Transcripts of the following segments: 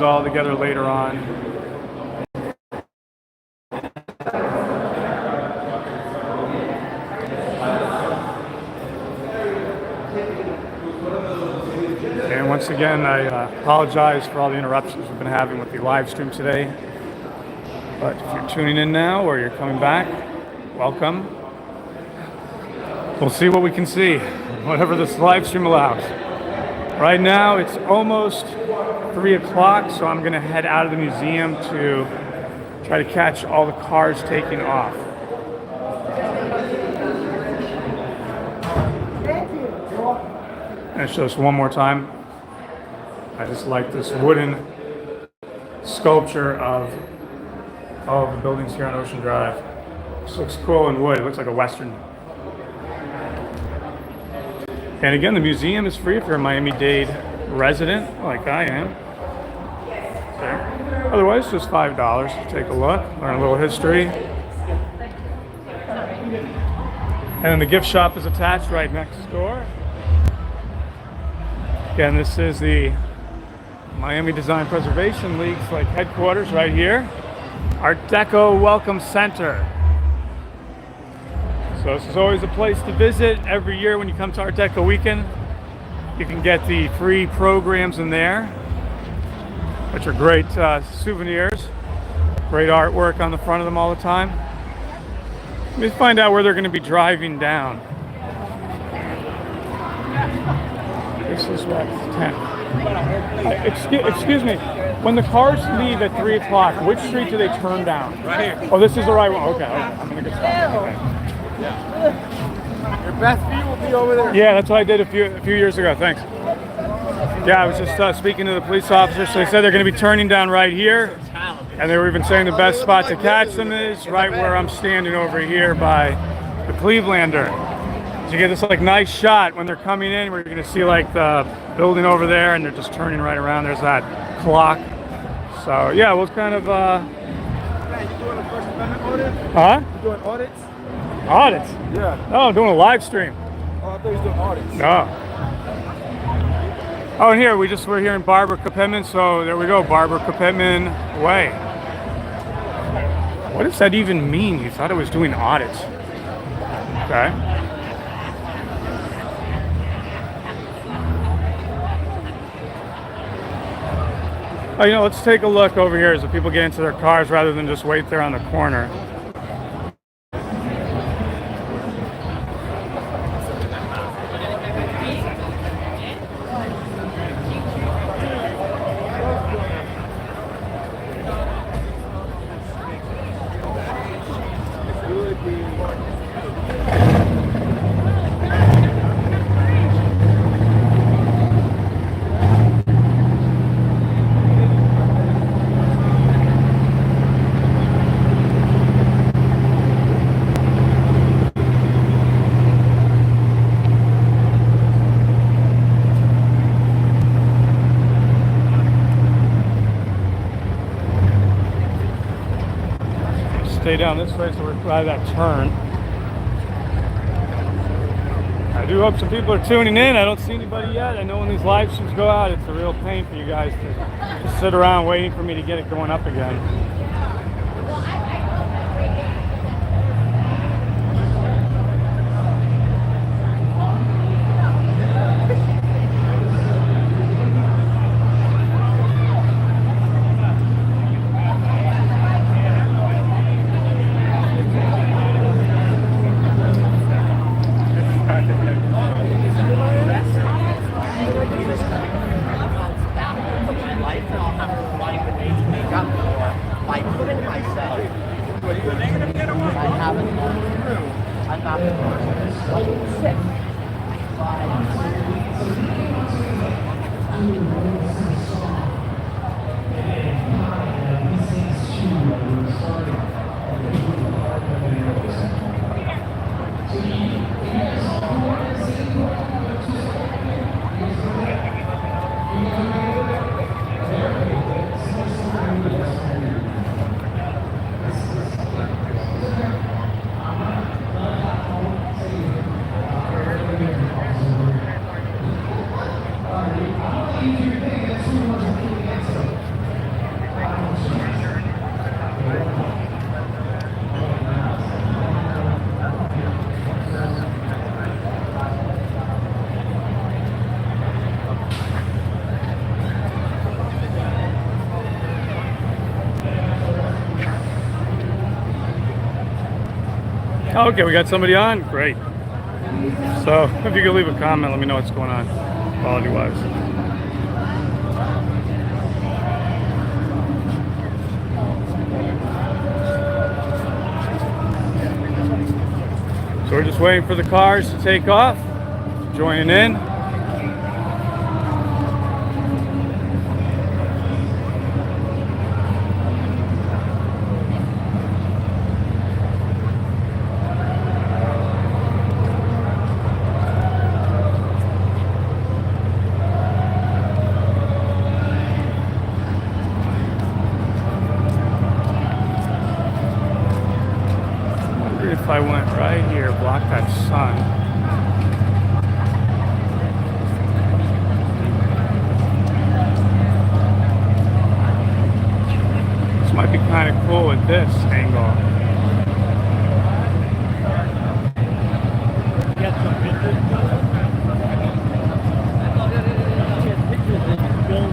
those all together later on. And once again, I apologize for all the interruptions we've been having with the live stream today. But if you're tuning in now or you're coming back, welcome. We'll see what we can see, whatever this live stream allows. Right now, it's almost 3 o'clock, so I'm going to head out of the museum to try to catch all the cars taking off. And show this one more time. I just like this wooden sculpture of all of the buildings here on Ocean Drive. This looks cool in wood. It looks like a Western. And again, the museum is free if you're a Miami-Dade resident, like I am. Okay. Otherwise, just $5 to take a look, learn a little history. And then the gift shop is attached right next door. Again, this is the Miami Design Preservation League's headquarters right here. Art Deco Welcome Center. So this is always a place to visit. Every year when you come to Art Deco Weekend, you can get the free programs in there, which are great souvenirs. Great artwork on the front of them all the time. Let me find out where they're going to be driving down. This is what, 10. Excuse me. When the cars leave at 3 o'clock, which street do they turn down? Right here. Oh, this is the right one. Okay. I'm going to get started. Okay. Your best view will be over there. Yeah, that's what I did a few years ago. Thanks. Yeah, I was just speaking to the police officers. So they said they're going to be turning down right here. And they were even saying the best spot to catch them is right where I'm standing over here by the Clevelander. So you get this nice shot when they're coming in, where you're going to see the building over there, and they're just turning right around. There's that clock. So yeah, we'll kind of. You doing a First Amendment audit? Huh? You doing audits? Audits? Yeah. No, I'm doing a live stream. Oh, I thought you was doing audits. No. Oh, and here we're here in Barbara Capetman, so there we go, Barbara Capetman Way. What does that even mean? You thought I was doing audits? Okay. Oh, let's take a look over here as the people get into their cars rather than just wait there on the corner. Stay down this way so we're by that turn. I do hope some people are tuning in. I don't see anybody yet. I know when these live streams go out, it's a real pain for you guys to just sit around waiting for me to get it going up again. Okay, we got somebody on? Great. So, if you could leave a comment, let me know what's going on, quality-wise. So we're just waiting for the cars to take off, joining in. If I went right here, block that sun. This might be kind of cool with this angle.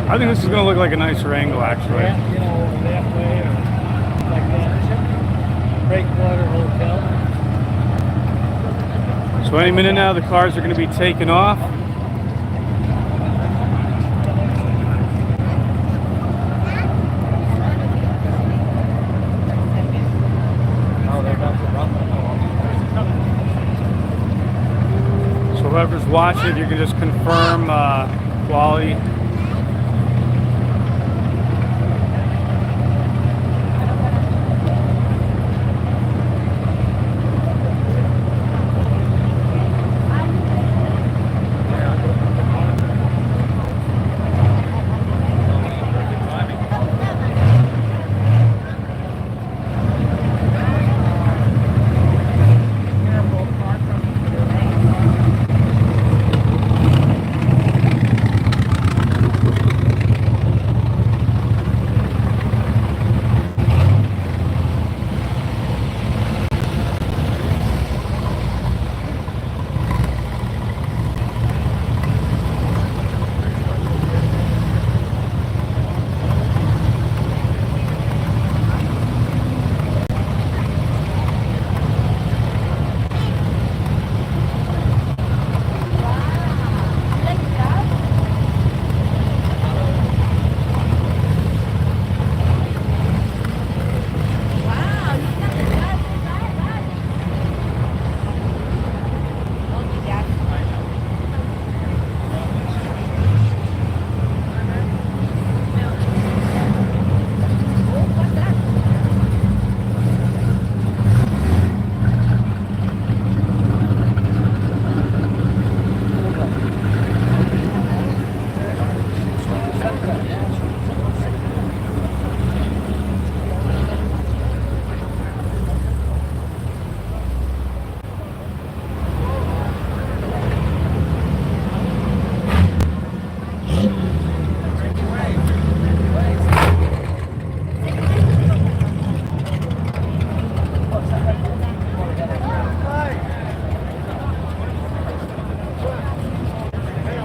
I think this is going to look like a nicer angle, actually. Yeah, you know, that way or like that. Breakwater Hotel. So any minute now, the cars are going to be taking off. So whoever's watching, you can just confirm quality.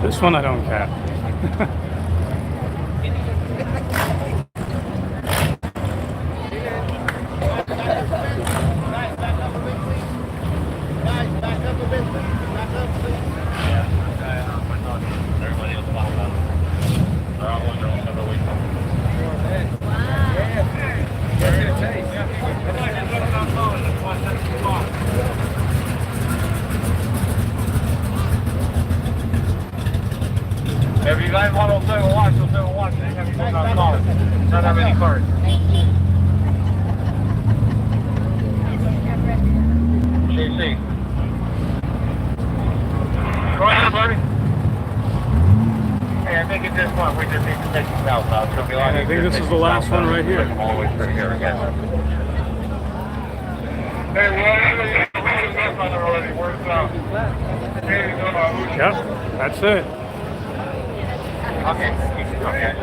This one I don't cap. If you guys want to watch, we'll watch. They have people not calling. Not that many cars. CC. Go ahead, buddy. Hey, I think at this point we just need to take the south out. So I think this is the last one right here. All the way through here again. Hey, we're left on the road. It works out. Yep, that's it. Okay. Okay.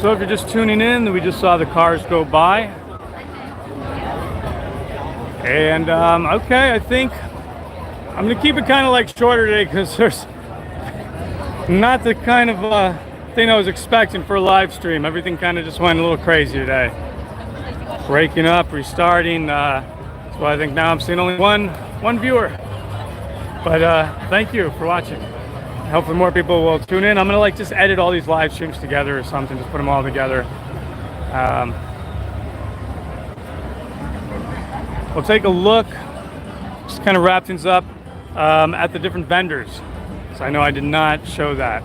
So if you're just tuning in, we just saw the cars go by. And okay, I think I'm gonna keep it kind of like shorter today because there's Not the kind of thing I was expecting for a live stream. Everything kind of just went a little crazy today. Breaking up, restarting. So I think now I'm seeing only one viewer. But thank you for watching. Hopefully more people will tune in. I'm gonna like just edit all these live streams together or something, just put them all together. We'll take a look, just kind of wrap things up at the different vendors. So I know I did not show that.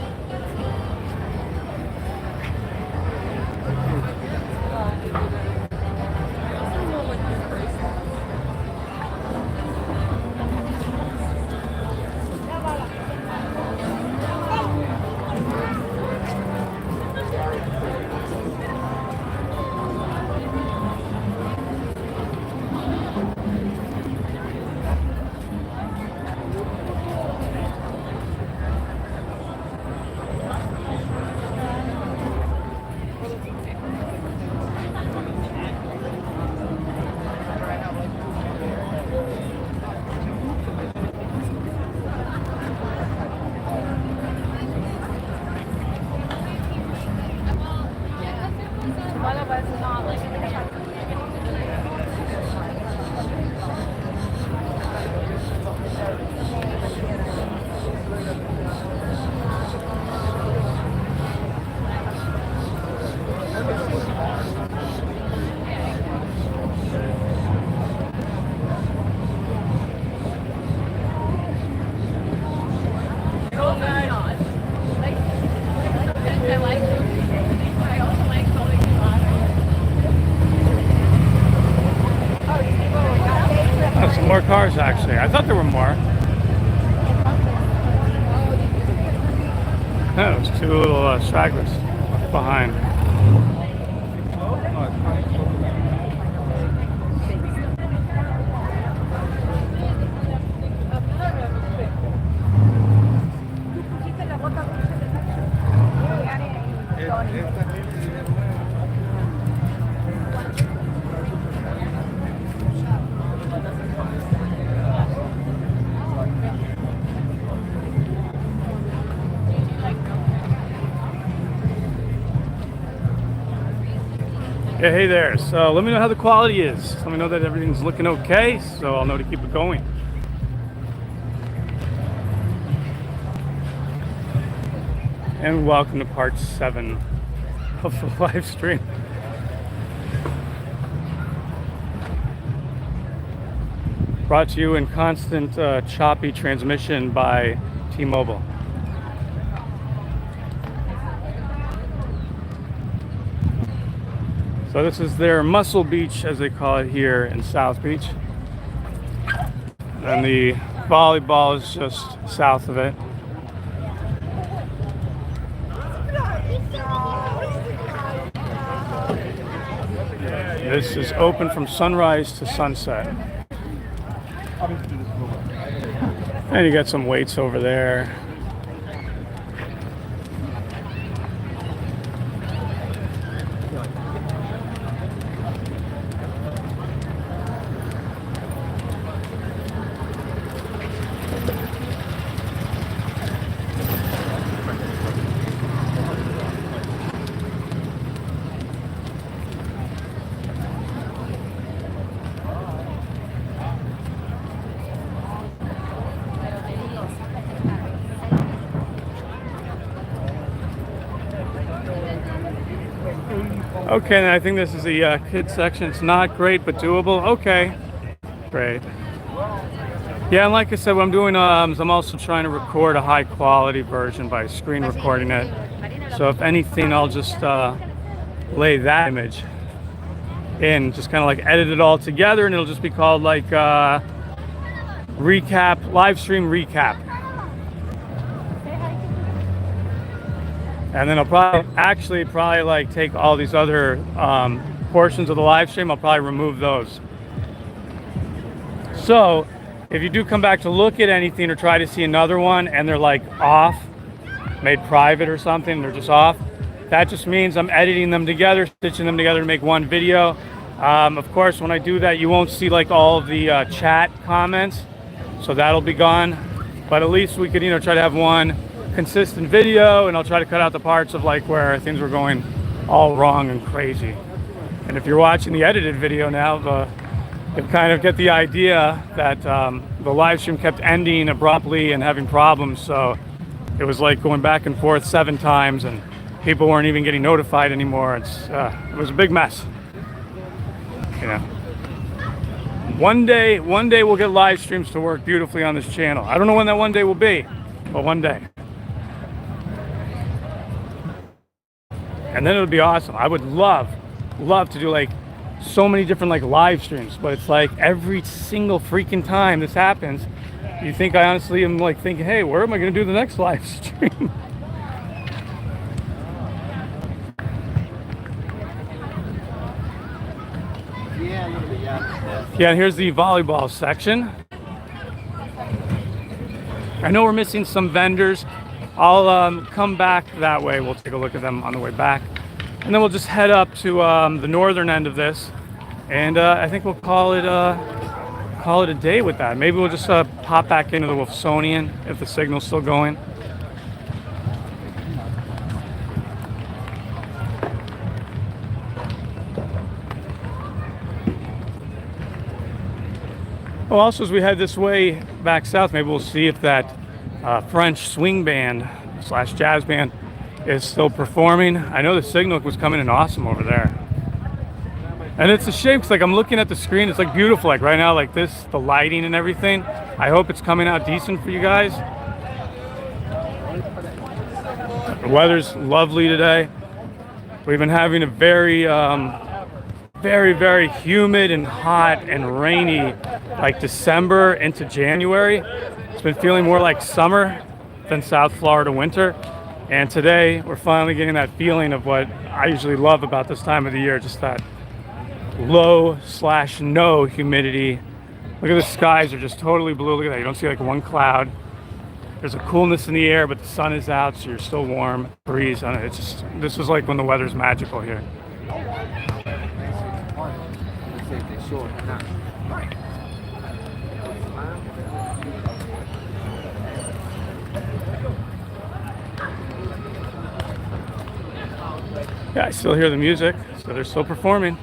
Oh, some more cars actually. I thought there were more. No, it's two little stragglers behind. Yeah, hey there. So let me know how the quality is. Let me know that everything's looking okay, so I'll know to keep it going. And welcome to part 7 of the live stream. Brought to you in constant choppy transmission by T-Mobile. So this is their Muscle Beach, as they call it here in South Beach. And the volleyball is just south of it. This is open from sunrise to sunset. And you got some weights over there. Okay, and I think this is the kids section. It's not great, but doable. Okay, great. Yeah, and like I said, what I'm doing is I'm also trying to record a high quality version by screen recording it. So if anything, I'll just lay that image in, just kind of like edit it all together, and it'll just be called like recap, live stream recap. And then I'll probably like take all these other portions of the live stream. I'll probably remove those. So if you do come back to look at anything or try to see another one and they're like off, made private or something, they're just off, that just means I'm editing them together, stitching them together to make one video. Of course, when I do that, you won't see like all of the chat comments, so that'll be gone. But at least we could, try to have one consistent video, and I'll try to cut out the parts of like where things were going all wrong and crazy. And if you're watching the edited video now, you'll kind of get the idea that the live stream kept ending abruptly and having problems. So it was like going back and forth 7 times, and people weren't even getting notified anymore. It was a big mess. You know, one day we'll get live streams to work beautifully on this channel. I don't know when that one day will be, but one day. And then it'll be awesome. I would love to do like so many different like live streams, but it's like every single freaking time this happens, you think I honestly am like thinking, hey, where am I going to do the next live stream? Yeah, and here's the volleyball section. I know we're missing some vendors. I'll come back that way. We'll take a look at them on the way back. And then we'll just head up to the northern end of this. And I think we'll call it a day with that. Maybe we'll just pop back into the Wilsonian if the signal's still going. Well, also as we head this way back south, maybe we'll see if that French swing band / jazz band is still performing. I know the signal was coming in awesome over there. And it's a shame because like I'm looking at the screen, it's like beautiful like right now, like this, the lighting and everything. I hope it's coming out decent for you guys. The weather's lovely today. We've been having a very humid and hot and rainy like December into January. It's been feeling more like summer than South Florida winter. And today we're finally getting that feeling of what I usually love about this time of the year, just that low / no humidity. Look at the skies are just totally blue. Look at that. You don't see like one cloud. There's a coolness in the air, but the sun is out, so you're still warm. Breeze. I don't know, it's just, this is like when the weather's magical here. Yeah, I still hear the music, so they're still performing.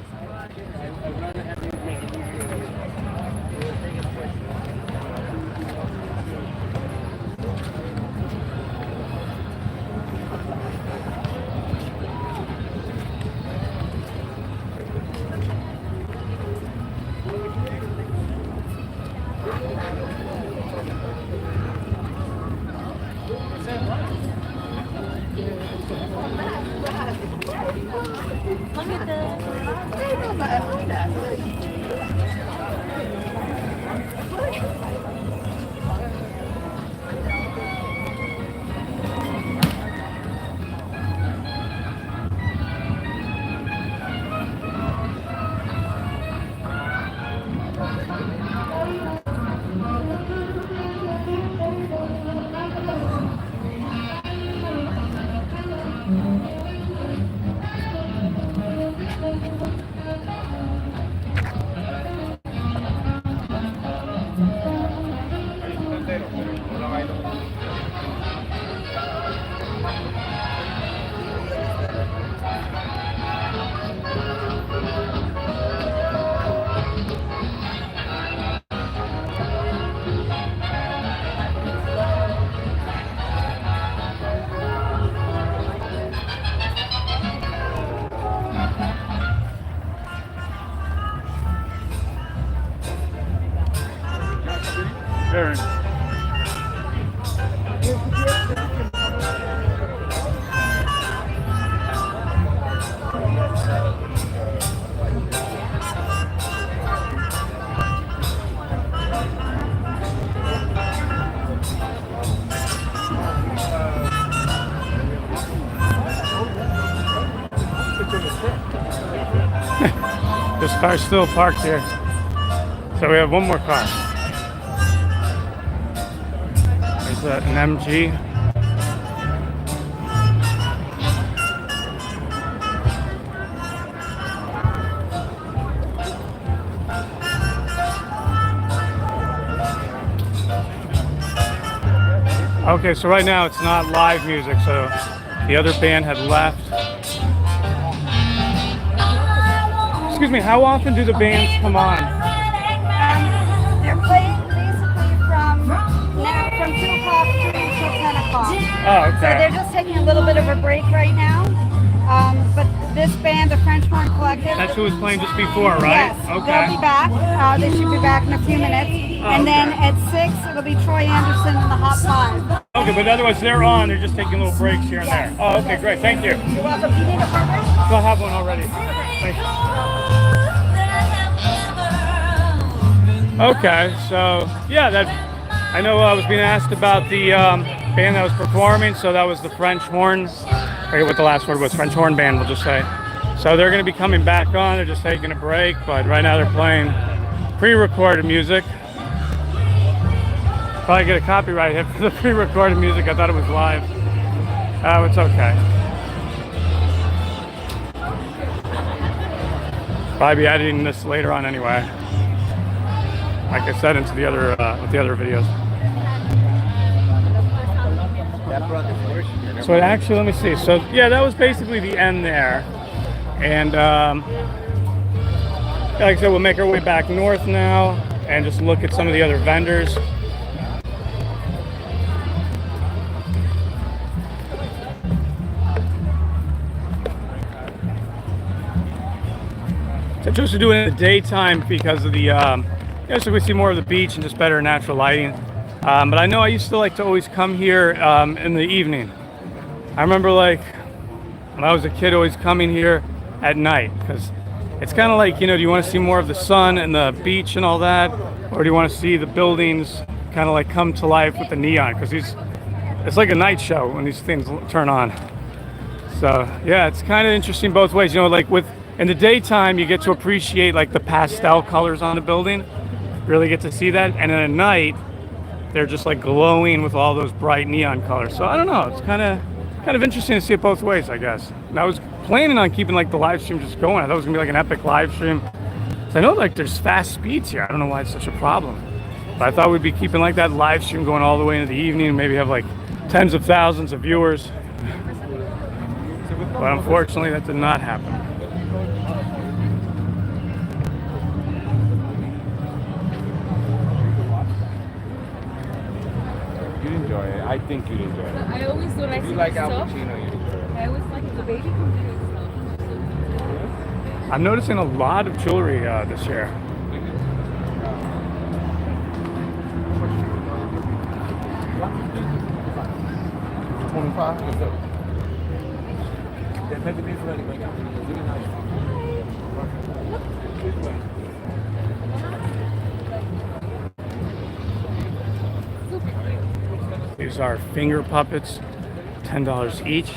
Very nice. This car's still parked here. So we have one more car. There's an MG. Okay, so right now it's not live music, so the other band had left. Excuse me, how often do the bands come on? They're playing basically from 2 o'clock until 10 o'clock. Oh, okay. So they're just taking a little bit of a break right now. But this band, the French Horn Collective. That's who was playing just before, right? Yes, Okay. they'll be back. They should be back in a few minutes. And then at 6, it'll be Troy Anderson and the Hot 5. Okay, but otherwise they're on. They're just taking little breaks here and there. Oh, okay, great. Thank you. You're welcome. You need a partner? I'll have one already. Thank you. Okay, so yeah, I know I was being asked about the band that was performing. So that was the French Horn. I forget what the last word was. French Horn Band, we'll just say. So they're going to be coming back on. They're just taking a break, but right now they're playing pre-recorded music. Probably get a copyright hit for the pre-recorded music. I thought it was live. Oh, it's okay. Probably be editing this later on anyway. Like I said, into the other with the other videos. So it actually, let me see. So yeah, that was basically the end there. And like I said, we'll make our way back north now and just look at some of the other vendors. So I chose to do it in the daytime because of the, so we see more of the beach and just better natural lighting. But I know I used to like to always come here in the evening. I remember like when I was a kid always coming here at night because it's kind of like, do you want to see more of the sun and the beach and all that? Or do you want to see the buildings kind of like come to life with the neon? Because it's like a night show when these things turn on. So yeah, it's kind of interesting both ways. Like in the daytime, you get to appreciate like the pastel colors on the building. Really get to see that. And then at night, they're just like glowing with all those bright neon colors. So I don't know, it's kind of interesting to see it both ways, I guess. And I was planning on keeping like the live stream just going. I thought it was gonna be like an epic live stream. So I know like there's fast speeds here. I don't know why it's such a problem. But I thought we'd be keeping like that live stream going all the way into the evening and maybe have like tens of thousands of viewers. But unfortunately that did not happen. Enjoy it. I think you'd enjoy it. I always do like You like Al stuff. Pacino, you'd enjoy it. I always like the baby computer stuff. I'm noticing a lot of jewelry this year. These are finger puppets, $10 each.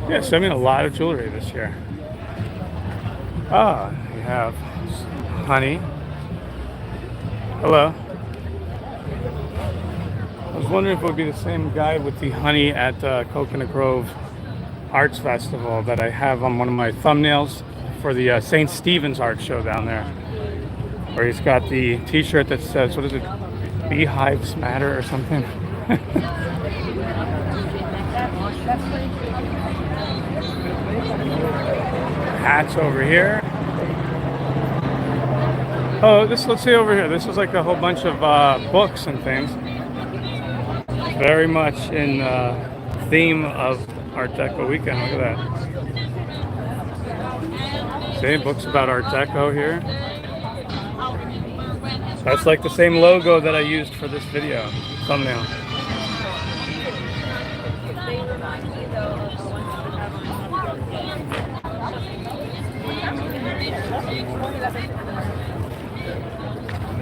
Yes, I mean a lot of jewelry this year. Ah, we have honey. Hello. I was wondering if it would be the same guy with the honey at Coconut Grove Arts Festival that I have on one of my thumbnails for the St. Stephen's Art Show down there, where he's got the t-shirt that says, what is it, Beehives Matter or something. Hats over here. Oh, let's see over here. This is like a whole bunch of books and things. Very much in theme of Art Deco weekend. Look at that. See, books about Art Deco here. That's like the same logo that I used for this video thumbnail.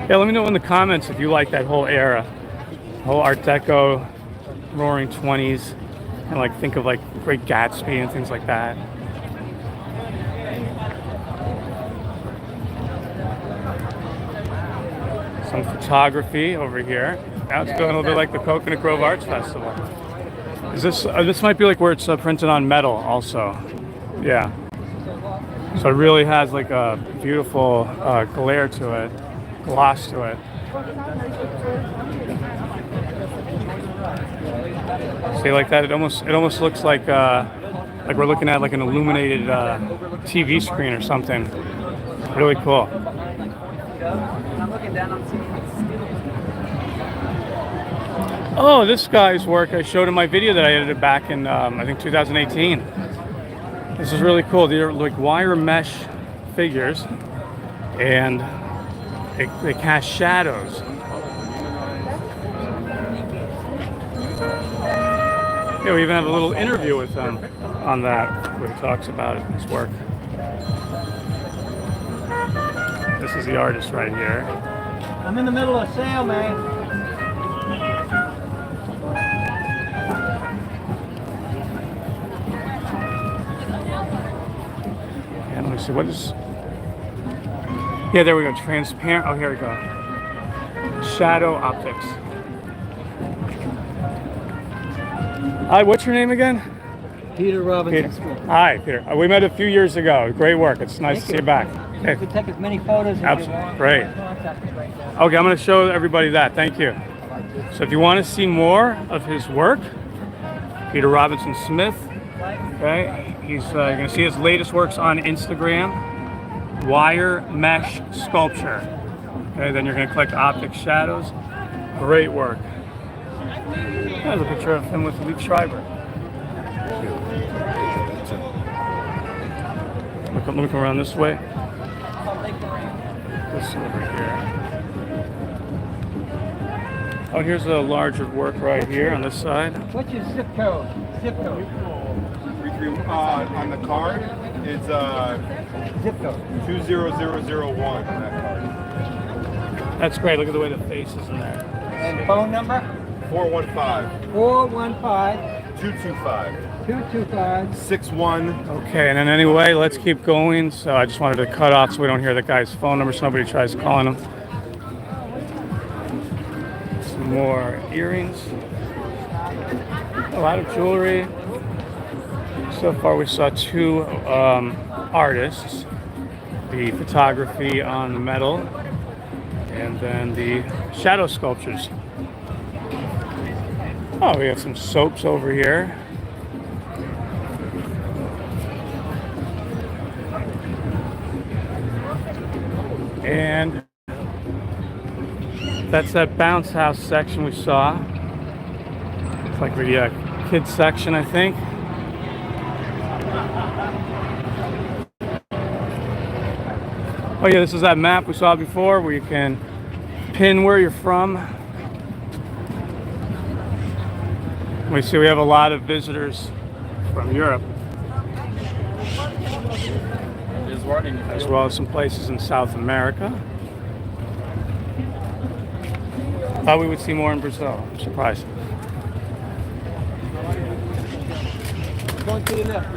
Yeah, let me know in the comments if you like that whole era, whole Art Deco, Roaring 20s, and like think of like Great Gatsby and things like that. Some photography over here. Now it's going a little bit like the Coconut Grove Arts Festival. Is this this might be like where it's printed on metal also. Yeah. So it really has like a beautiful glare to it, gloss to it. See, like that, it almost looks like we're looking at like an illuminated TV screen or something. Really cool. Oh, this guy's work I showed in my video that I edited back in I think 2018. This is really cool. They're like wire mesh figures, and they cast shadows. Yeah, we even have a little interview with him on that, where he talks about it, his work. This is the artist right here. I'm in the middle of sale, man. And let me see, what is... Yeah, there we go, transparent, oh, here we go. Shadow optics. Hi, what's your name again? Peter Robinson. Peter. Hi, Peter. We met a few years ago. Great work. It's nice to see you back. You Okay. can take as many photos as you Absolutely. want. Great. Contact me right now. Okay, I'm going to show everybody that. Thank you. So if you want to see more of his work, Peter Robinson Smith, okay, he's you're going to see his latest works on Instagram, Wire Mesh Sculpture. Okay, then you're going to click Optic Shadows. Great work. There's a picture of him with Leaf Schreiber. Let me come around this way. This over here. Oh, here's a larger work right here on this side. What's your zip code? Zip code. On the card, it's Zip code. 20001 on that card. That's great. Look at the way the face is in there. And phone number? 415 415 225 225. 61. Okay, and then anyway, let's keep going. So I just wanted to cut off so we don't hear the guy's phone number so nobody tries calling him. Some more earrings. A lot of jewelry. So far we saw two artists. The photography on the metal and then the shadow sculptures. Oh, we have some soaps over here. And that's that bounce house section we saw. It's like the kids section, I think. Oh yeah, this is that map we saw before where you can pin where you're from. We see we have a lot of visitors from Europe, as well as some places in South America. Thought we would see more in Brazil. I'm surprised. Going to the left.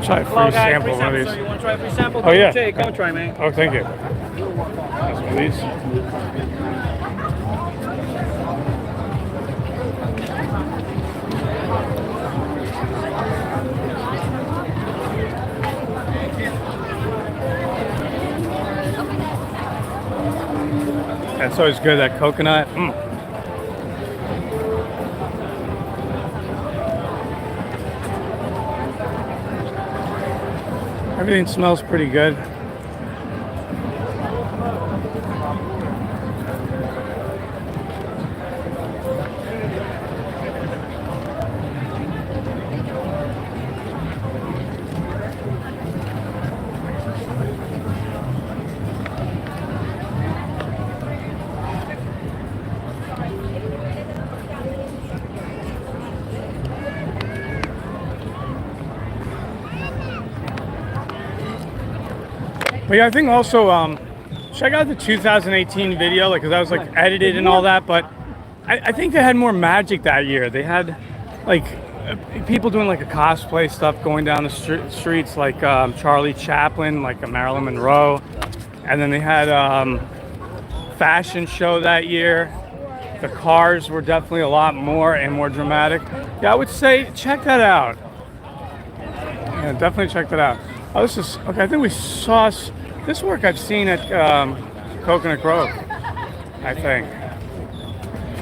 Try a free sample of one of these. You want to try a free sample? Oh yeah. Take, come try, man. Oh, thank you. That's one of these. That's always good, that coconut. Everything smells pretty good. But yeah, I think also check out the 2018 video, like, cause that was like edited and all that. But I think they had more magic that year. They had like people doing like a cosplay stuff, going down the streets, like Charlie Chaplin, like a Marilyn Monroe, and then they had fashion show that year. The cars were definitely a lot more and more dramatic. Yeah, I would say check that out. Yeah, definitely check that out. Oh, this is okay. I think we saw this work I've seen at Coconut Grove. I think.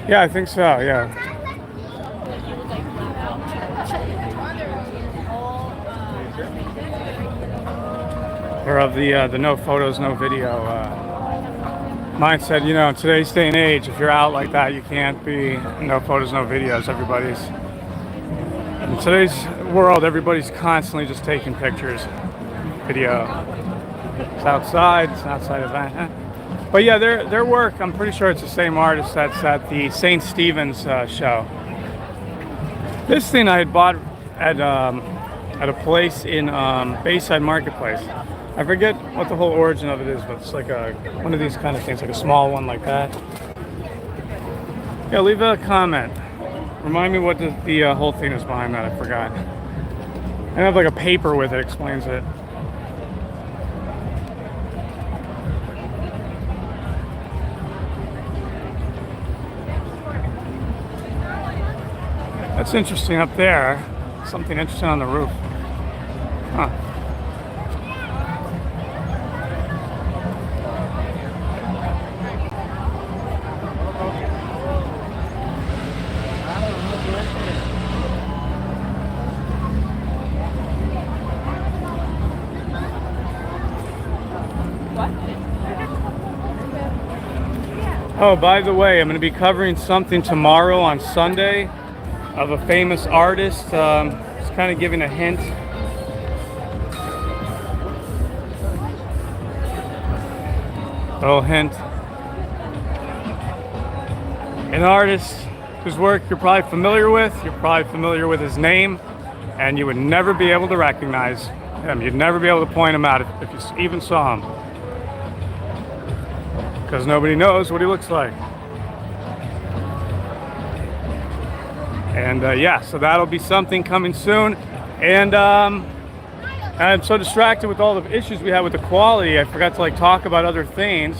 Yeah, I think so. Yeah. Or of the no photos, no video mindset. You know, in today's day and age, if you're out like that, you can't be no photos, no videos. In today's world, everybody's constantly just taking pictures, video. It's outside. It's an outside event. But yeah, their work, I'm pretty sure it's the same artist that's at the St. Stephen's show. This thing I had bought at a place in Bayside Marketplace. I forget what the whole origin of it is, but it's like one of these kind of things, like a small one like that. Yeah, leave a comment. Remind me what the whole thing is behind that. I forgot. I have like a paper with it, explains it. That's interesting up there. Something interesting on the roof. Huh. Oh, by the way, I'm going to be covering something tomorrow on Sunday of a famous artist. Just kind of giving a hint. A little hint. An artist whose work you're probably familiar with. You're probably familiar with his name, and you would never be able to recognize him. You'd never be able to point him out if you even saw him. Because nobody knows what he looks like. And yeah, so that'll be something coming soon. And I'm so distracted with all the issues we have with the quality, I forgot to like talk about other things.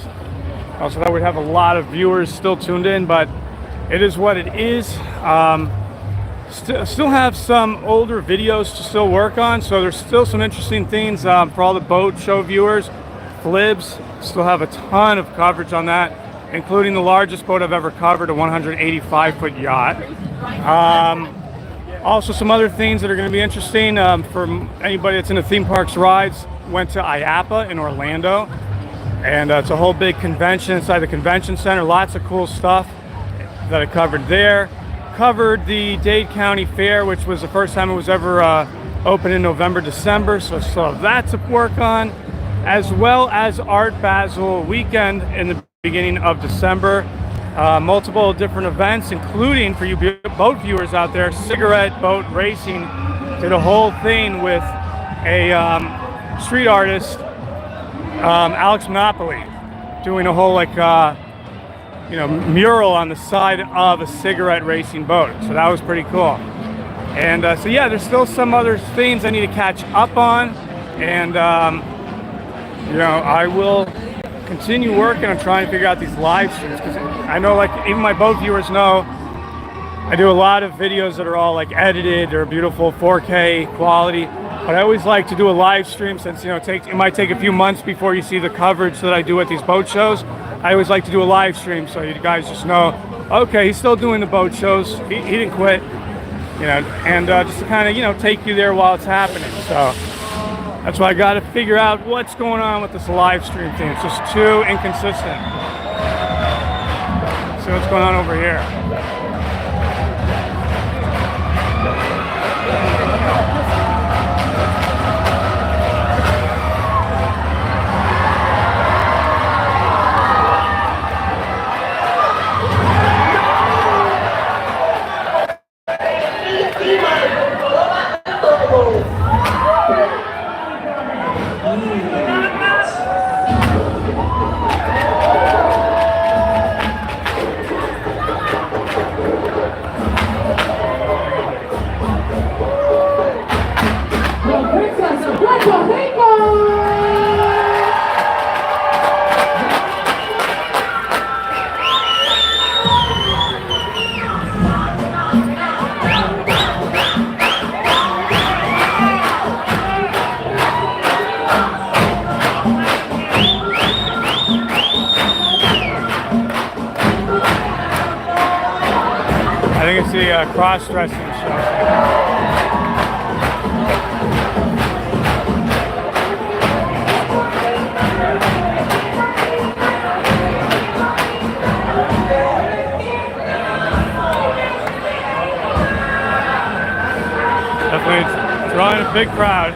Also thought we'd have a lot of viewers still tuned in, but it is what it is. Still have some older videos to still work on, so there's still some interesting things for all the boat show viewers. Flibs, still have a ton of coverage on that, including the largest boat I've ever covered, a 185-foot yacht. Also some other things that are going to be interesting for anybody that's into theme parks rides. Went to IAPA in Orlando, and it's a whole big convention inside the convention center. Lots of cool stuff that I covered there. Covered the Dade County Fair, which was the first time it was ever open in November, December, so still have that to work on, as well as Art Basel weekend in the beginning of December. Multiple different events, including for you boat viewers out there, cigarette boat racing. Did a whole thing with a street artist, Alex Monopoly, doing a whole like mural on the side of a cigarette racing boat. So that was pretty cool. And so yeah, there's still some other things I need to catch up on, and I will continue working on trying to figure out these live streams, because I know, like, even my boat viewers know I do a lot of videos that are all like edited or beautiful 4K quality. But I always like to do a live stream since, you know, it might take a few months before you see the coverage that I do at these boat shows. I always like to do a live stream so you guys just know, okay, he's still doing the boat shows. He didn't quit, you know, and just to kind of, you know, take you there while it's happening. So that's why I got to figure out what's going on with this live stream thing. It's just too inconsistent. See what's going on over here. I think it's the cross-dressing show. Definitely drawing a big crowd.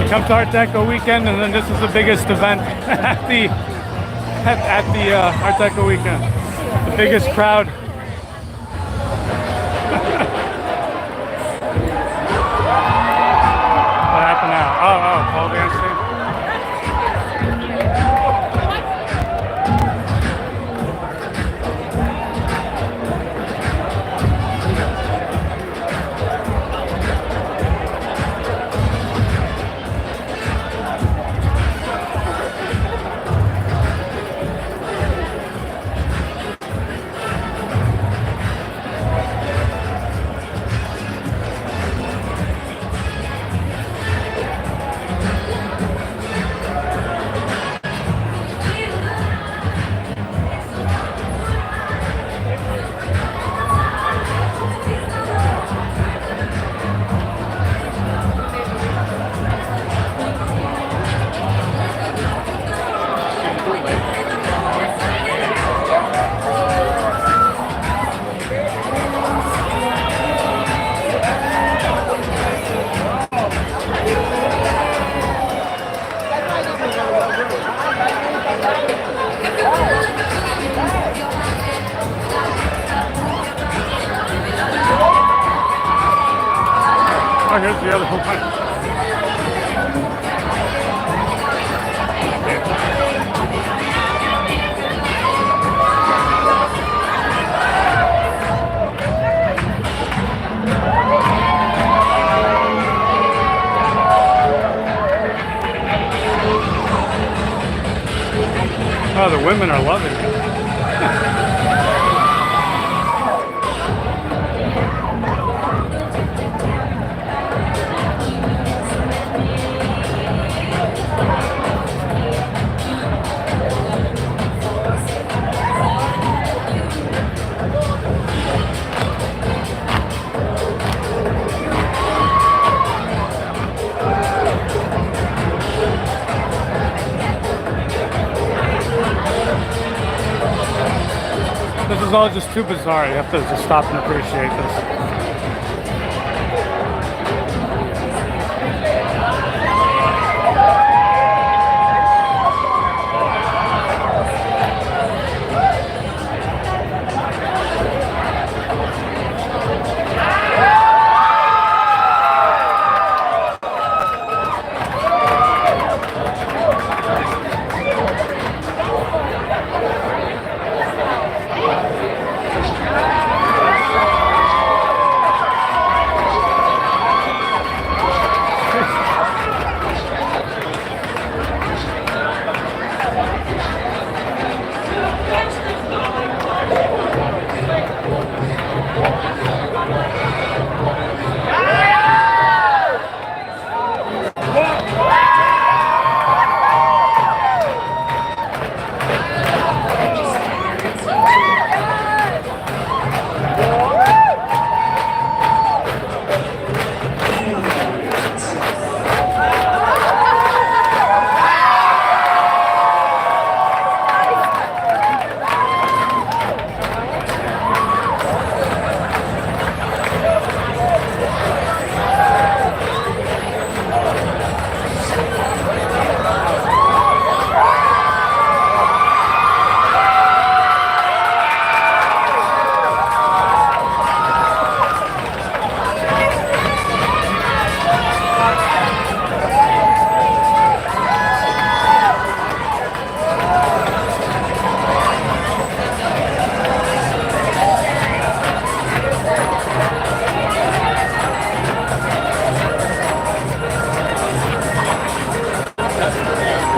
Come to Art Deco weekend, and then this is the biggest event at the Art Deco weekend. The biggest crowd. What happened now? Oh, pole dancing. Oh, the women are loving it. This is all just too bizarre. You have to just stop and appreciate this.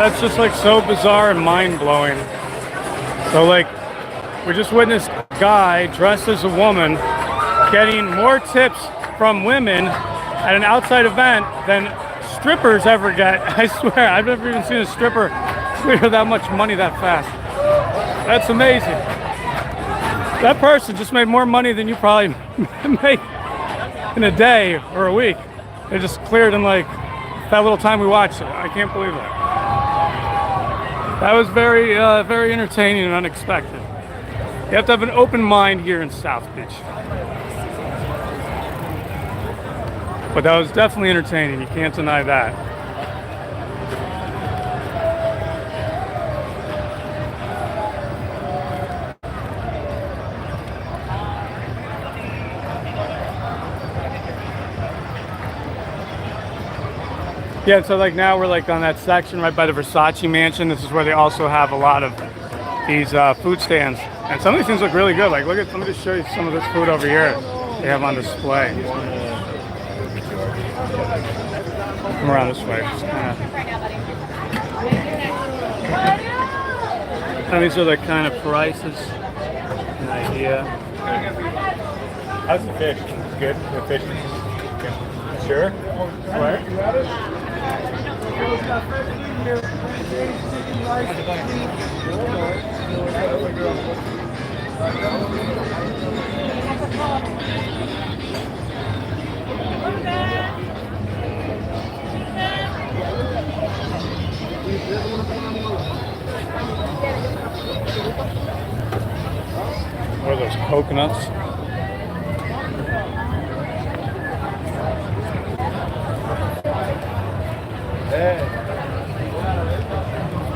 That's just like so bizarre and mind-blowing. So like, we just witnessed a guy dressed as a woman getting more tips from women at an outside event than strippers ever get. I swear, I've never even seen a stripper clear that much money that fast. That's amazing. That person just made more money than you probably make in a day or a week. They just cleared in like that little time we watched it. I can't believe that. That was very, very entertaining and unexpected. You have to have an open mind here in South Beach. But that was definitely entertaining. You can't deny that. Yeah, so like now we're like on that section right by the Versace Mansion. This is where they also have a lot of these food stands. And some of these things look really good. Like look at, let me just show you some of this food over here they have on display. Come around this way. And these are the kind of prices. An idea. How's the fish? It's good? The fish is good. Sure? Swear? What are those coconuts?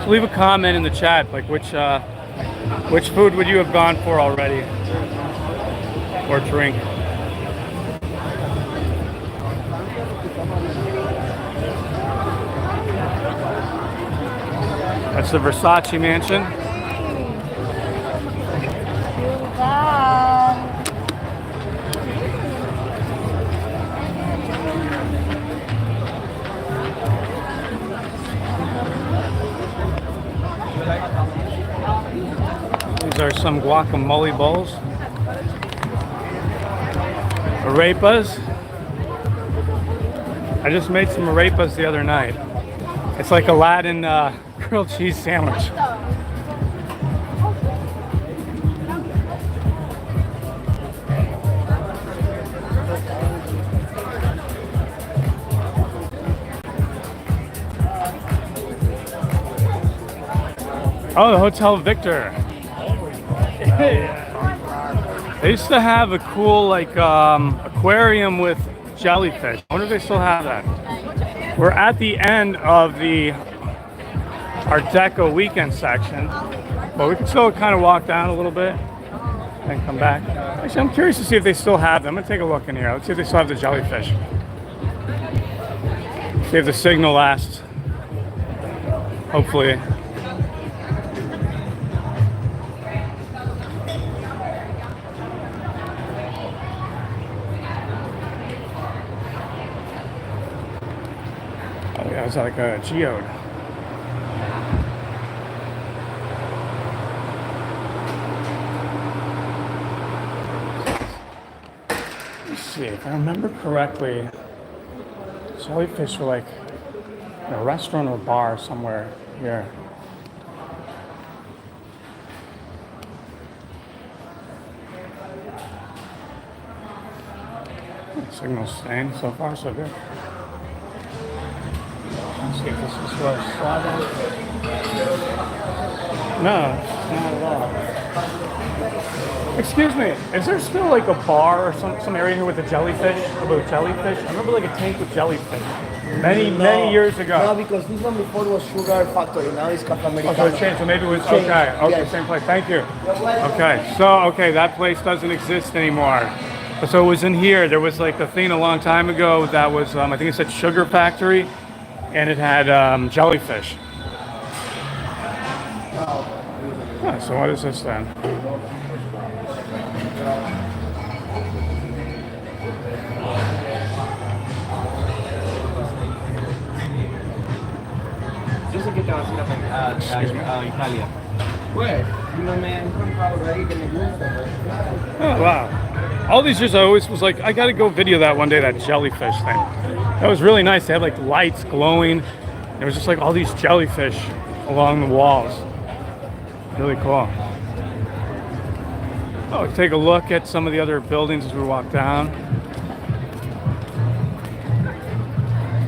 So leave a comment in the chat, like which food would you have gone for already, or drink? That's the Versace Mansion. are some guacamole bowls. Arepas. I just made some arepas the other night. It's like Aladdin grilled cheese sandwich. Oh, the Hotel Victor. They used to have a cool like aquarium with jellyfish. I wonder if they still have that. We're at the end of the Art Deco weekend section, but we can still kind of walk down a little bit and come back. Actually, I'm curious to see if they still have them. I'm gonna take a look in here. Let's see if they still have the jellyfish. See if the signal lasts. Hopefully. Oh yeah, it's like a geode. Let's see, if I remember correctly, jellyfish were like in a restaurant or bar somewhere here. Signal's staying, so far so good. Let's see if this is where I saw that. No, it's not at all. Excuse me, is there still like a bar or some area here with a jellyfish? About jellyfish? I remember like a tank with jellyfish. Many years ago. No, because this one before was Sugar Factory, now it's Cafe Americano. Oh, so it changed, so maybe it was, Changed, okay, yes. Same place, thank you. Okay, that place doesn't exist anymore. So it was in here, there was like a thing a long time ago that was, I think it said Sugar Factory, and it had jellyfish. Oh, so what is this then? Yo sé que te vas a ir a Italia. Pues, no me han encontrado ahí que me gusta. Oh, wow. All these years I always was like, I gotta go video that one day, that jellyfish thing. That was really nice. They had like lights glowing. There was just like all these jellyfish along the walls. Really cool. Oh, take a look at some of the other buildings as we walk down.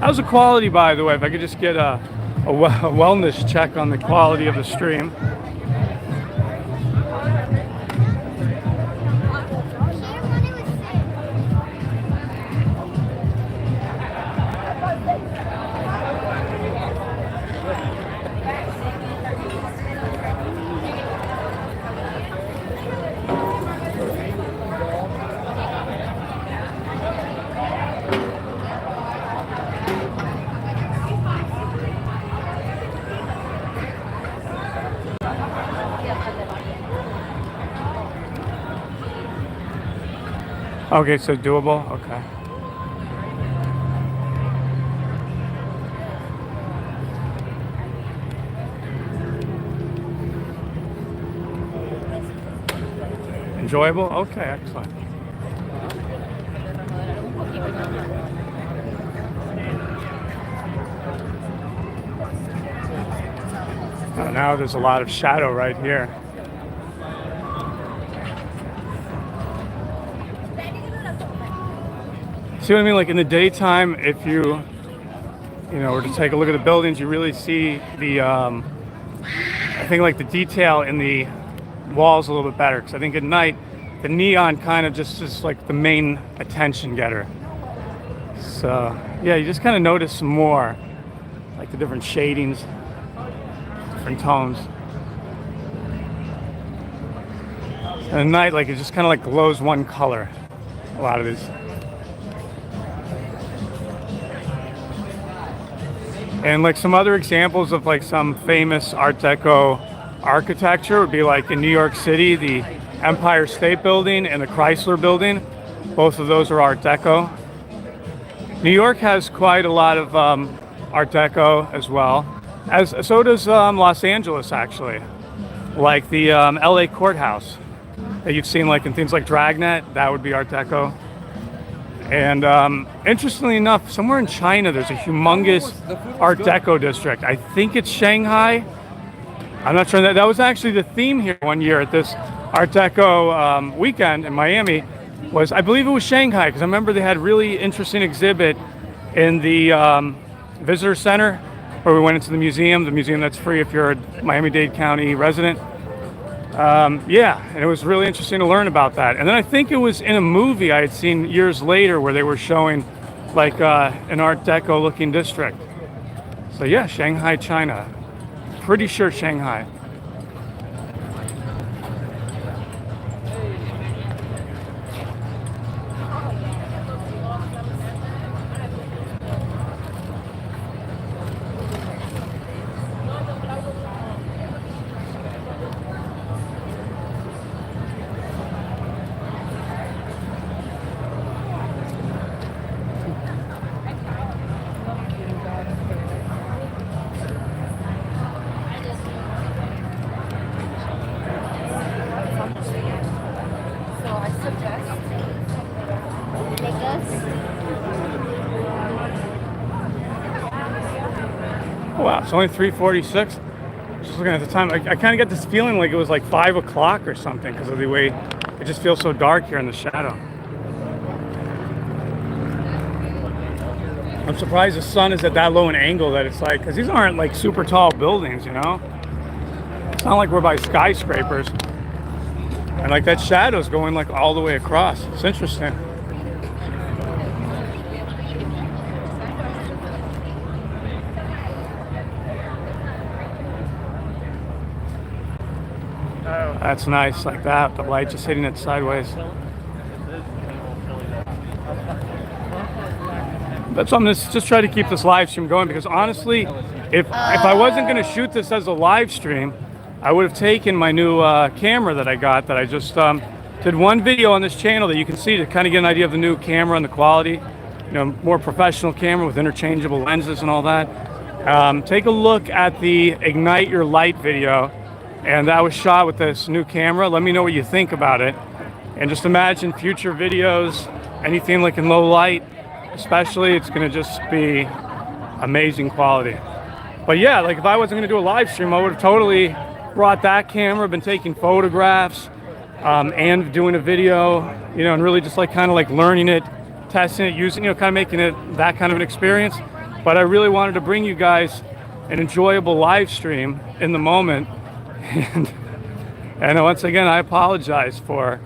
How's the quality, by the way? If I could just get a wellness check on the quality of the stream. Okay, so doable? Okay. Enjoyable? Okay, excellent. Now there's a lot of shadow right here. See what I mean? Like in the daytime, if you were to take a look at the buildings, you really see the, I think like the detail in the walls a little bit better. Because I think at night, the neon kind of just is like the main attention getter. So yeah, you just kind of notice some more, like the different shadings, different tones. And at night, like it just kind of like glows one color. A lot of these. And like some other examples of like some famous Art Deco architecture would be like in New York City, the Empire State Building and the Chrysler Building. Both of those are Art Deco. New York has quite a lot of Art Deco as well. So does Los Angeles actually. like the LA courthouse that you've seen like in things like Dragnet. That would be Art Deco. And interestingly enough, somewhere in China, there's a humongous Art Deco district. I think it's Shanghai. I'm not sure. That was actually the theme here one year at this Art Deco weekend in Miami. I believe it was Shanghai, because I remember they had really interesting exhibit in the visitor center where we went into the museum that's free if you're a Miami-Dade County resident. Yeah, and it was really interesting to learn about that. And then I think it was in a movie I had seen years later where they were showing like an Art Deco looking district. So yeah, Shanghai, China. Pretty sure Shanghai. Oh, wow, it's only 3:46. Just looking at the time, I kind of get this feeling like it was like 5 o'clock or something because of the way it just feels so dark here in the shadow. I'm surprised the sun is at that low an angle that it's like, because these aren't like super tall buildings, you know? It's not like we're by skyscrapers. And like that shadow's going like all the way across. It's interesting. That's nice, like that. The light just hitting it sideways. That's why I'm gonna just try to keep this live stream going, because honestly, if I wasn't gonna shoot this as a live stream, I would have taken my new camera that I got, that I just did one video on this channel that you can see to kind of get an idea of the new camera and the quality. You know, more professional camera with interchangeable lenses and all that. Take a look at the Ignite Your Light video. And that was shot with this new camera. Let me know what you think about it. And just imagine future videos, anything like in low light, especially, it's gonna just be amazing quality. But yeah, like if I wasn't gonna do a live stream, I would have totally brought that camera, been taking photographs, and doing a video, you know, and really just like kind of like learning it, testing it, using, you know, kind of making it that kind of an experience. But I really wanted to bring you guys an enjoyable live stream in the moment. And once again, I apologize for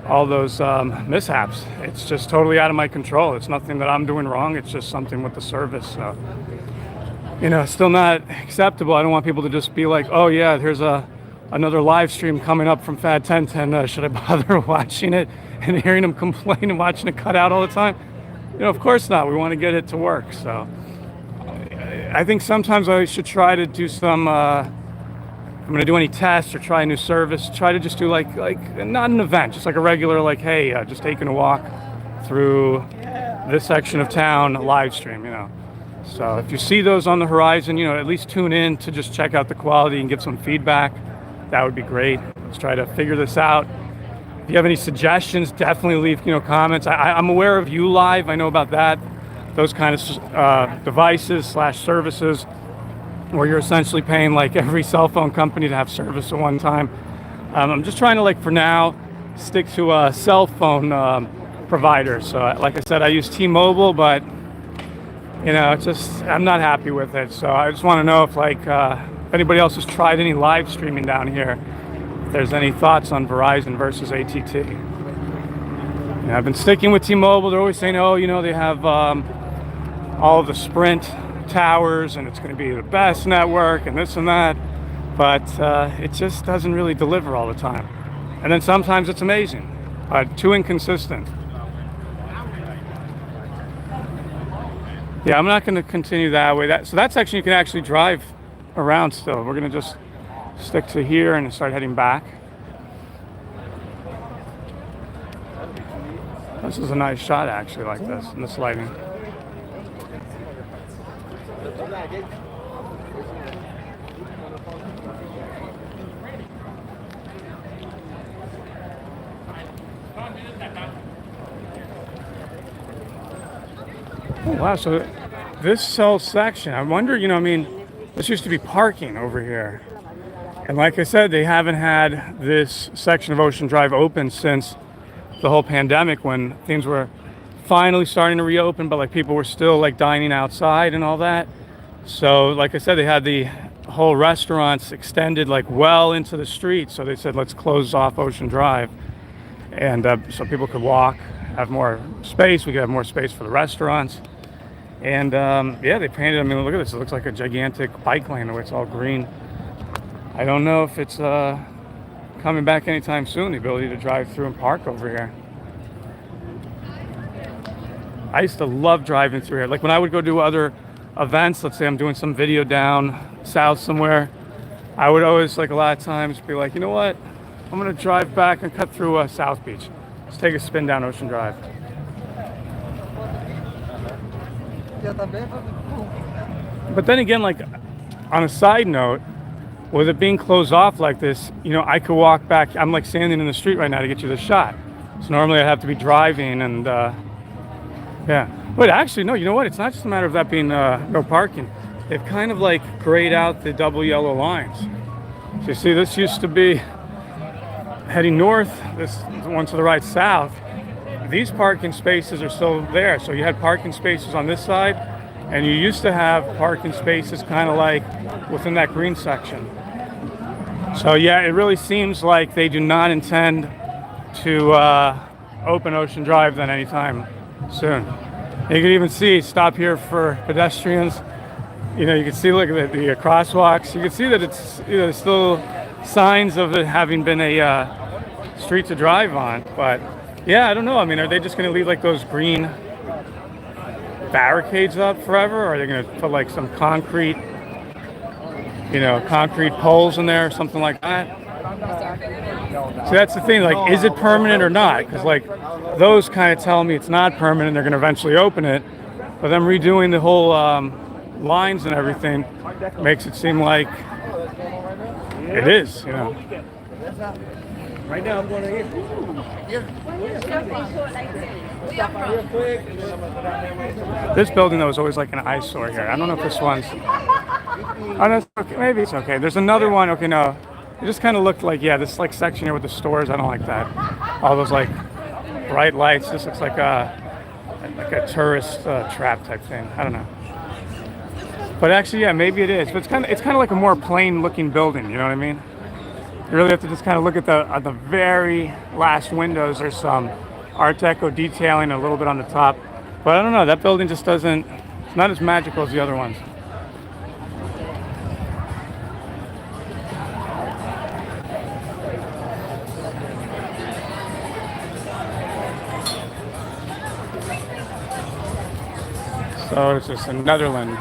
all those mishaps. It's just totally out of my control. It's nothing that I'm doing wrong. It's just something with the service. So, you know, it's still not acceptable. I don't want people to just be like, oh yeah, here's another live stream coming up from Fad 1010. Should I bother watching it and hearing them complain and watching it cut out all the time? You know, of course not. We want to get it to work. So I think sometimes I should try to do some, I'm gonna do any tests or try a new service, try to just do like not an event, just like a regular, like, hey, just taking a walk through this section of town live stream, you know. So if you see those on the horizon, you know, at least tune in to just check out the quality and give some feedback. That would be great. Let's try to figure this out. If you have any suggestions, definitely leave, you know, comments. I'm aware of ULive. I know about that. Those kind of devices / services where you're essentially paying like every cell phone company to have service at one time. I'm just trying to, like, for now, stick to a cell phone provider. So like I said, I use T-Mobile, but you know, it's just, I'm not happy with it. So I just want to know if like if anybody else has tried any live streaming down here, if there's any thoughts on Verizon versus AT&T. You know, I've been sticking with T-Mobile. They're always saying, oh, you know, they have all of the Sprint towers and it's going to be the best network and this and that, but it just doesn't really deliver all the time. And then sometimes it's amazing, but too inconsistent. Yeah, I'm not going to continue that way. So that section you can actually drive around still. We're going to just stick to here and start heading back. This is a nice shot actually, like this, in this lighting. Wow, so this whole section, I wonder, you know, I mean, this used to be parking over here. And like I said, they haven't had this section of Ocean Drive open since the whole pandemic, when things were finally starting to reopen, but like people were still like dining outside and all that. So like I said, they had the whole restaurants extended like well into the street. So they said, let's close off Ocean Drive. And so people could walk, have more space. We could have more space for the restaurants. And yeah, they painted, I mean, look at this. It looks like a gigantic bike lane the way it's all green. I don't know if it's coming back anytime soon, the ability to drive through and park over here. I used to love driving through here. Like when I would go do other events, let's say I'm doing some video down south somewhere, I would always, like a lot of times, be like, you know what? I'm gonna drive back and cut through South Beach. Let's take a spin down Ocean Drive. But then again, like on a side note, with it being closed off like this, you know, I could walk back. I'm like standing in the street right now to get you the shot. So normally I have to be driving and yeah. But actually, no, you know what? It's not just a matter of that being no parking. They've kind of like grayed out the double yellow lines. So you see, this used to be heading north, this one to the right south. These parking spaces are still there. So you had parking spaces on this side, and you used to have parking spaces kind of like within that green section. So yeah, it really seems like they do not intend to open Ocean Drive then anytime soon. You can even see, stop here for pedestrians. You know, you can see, look at the crosswalks. You can see that it's, you know, there's still signs of it having been a street to drive on. But yeah, I don't know. I mean, are they just going to leave like those green barricades up forever? Or are they going to put like some concrete, you know, concrete poles in there or something like that? So that's the thing, like, is it permanent or not? Because like those kind of tell me it's not permanent, they're going to eventually open it. But them redoing the whole lines and everything makes it seem like it is, you know. Right now I'm going to This building though is always like an eyesore here. I don't know if this one's, oh no, okay, maybe it's okay. There's another one, okay, no. It just kind of looked like, yeah, this like section here with the stores, I don't like that. All those like bright lights, this looks like a tourist trap type thing. I don't know. But actually, yeah, maybe it is. But it's kind of like a more plain looking building, you know what I mean? You really have to just kind of look at the very last windows. There's some Art Deco detailing a little bit on the top. But I don't know, that building just doesn't, it's not as magical as the other ones. So it's just in Netherlands.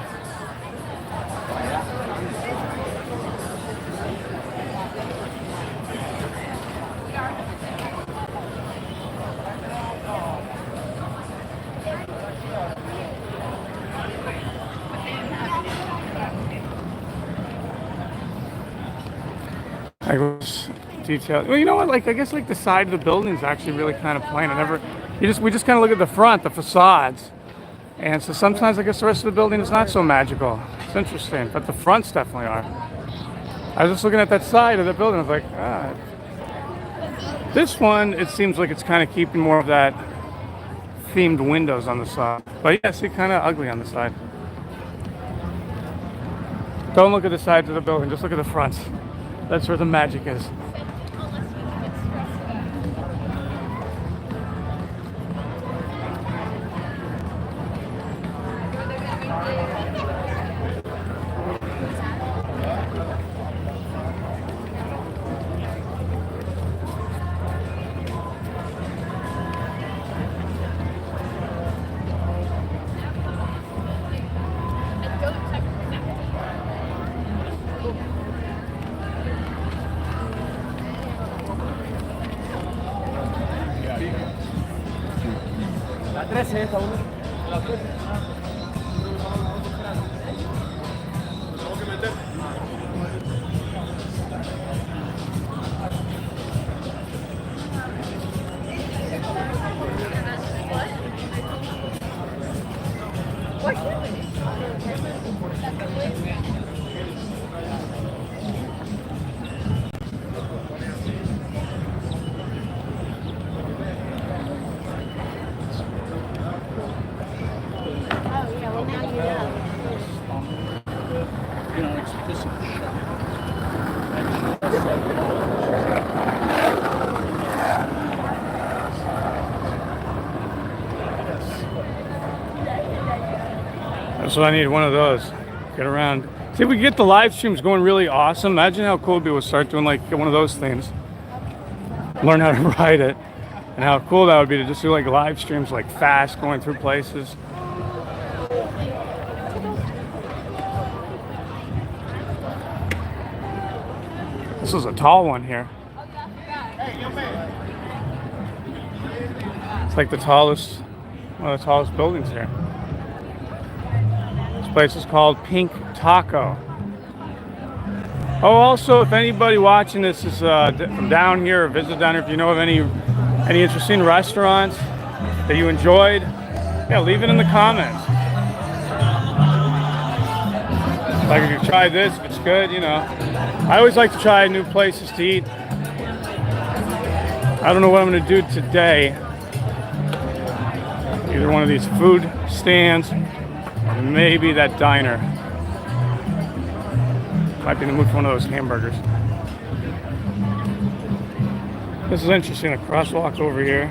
I was detailed. Well, you know what? Like, I guess like the side of the building is actually really kind of plain. We just kind of look at the front, the facades. And so sometimes I guess the rest of the building is not so magical. It's interesting, but the fronts definitely are. I was just looking at that side of the building. I was like, ah. This one, it seems like it's kind of keeping more of that themed windows on the side. But yeah, see, kind of ugly on the side. Don't look at the sides of the building, just look at the fronts. That's where the magic is. That's what I need, one of those. Get around. See if we can get the live streams going really awesome. Imagine how cool it'd be to start doing like one of those things. Learn how to ride it. And how cool that would be to just do like live streams like fast going through places. This is a tall one here. It's like the tallest, one of the tallest buildings here. This place is called Pink Taco. Oh, also, if anybody watching this is from down here or visit down here, if you know of any interesting restaurants that you enjoyed, yeah, leave it in the comments. Like if you tried this, if it's good, you know. I always like to try new places to eat. I don't know what I'm going to do today. Either one of these food stands or maybe that diner. Might be in the mood for one of those hamburgers. This is interesting, a crosswalk over here.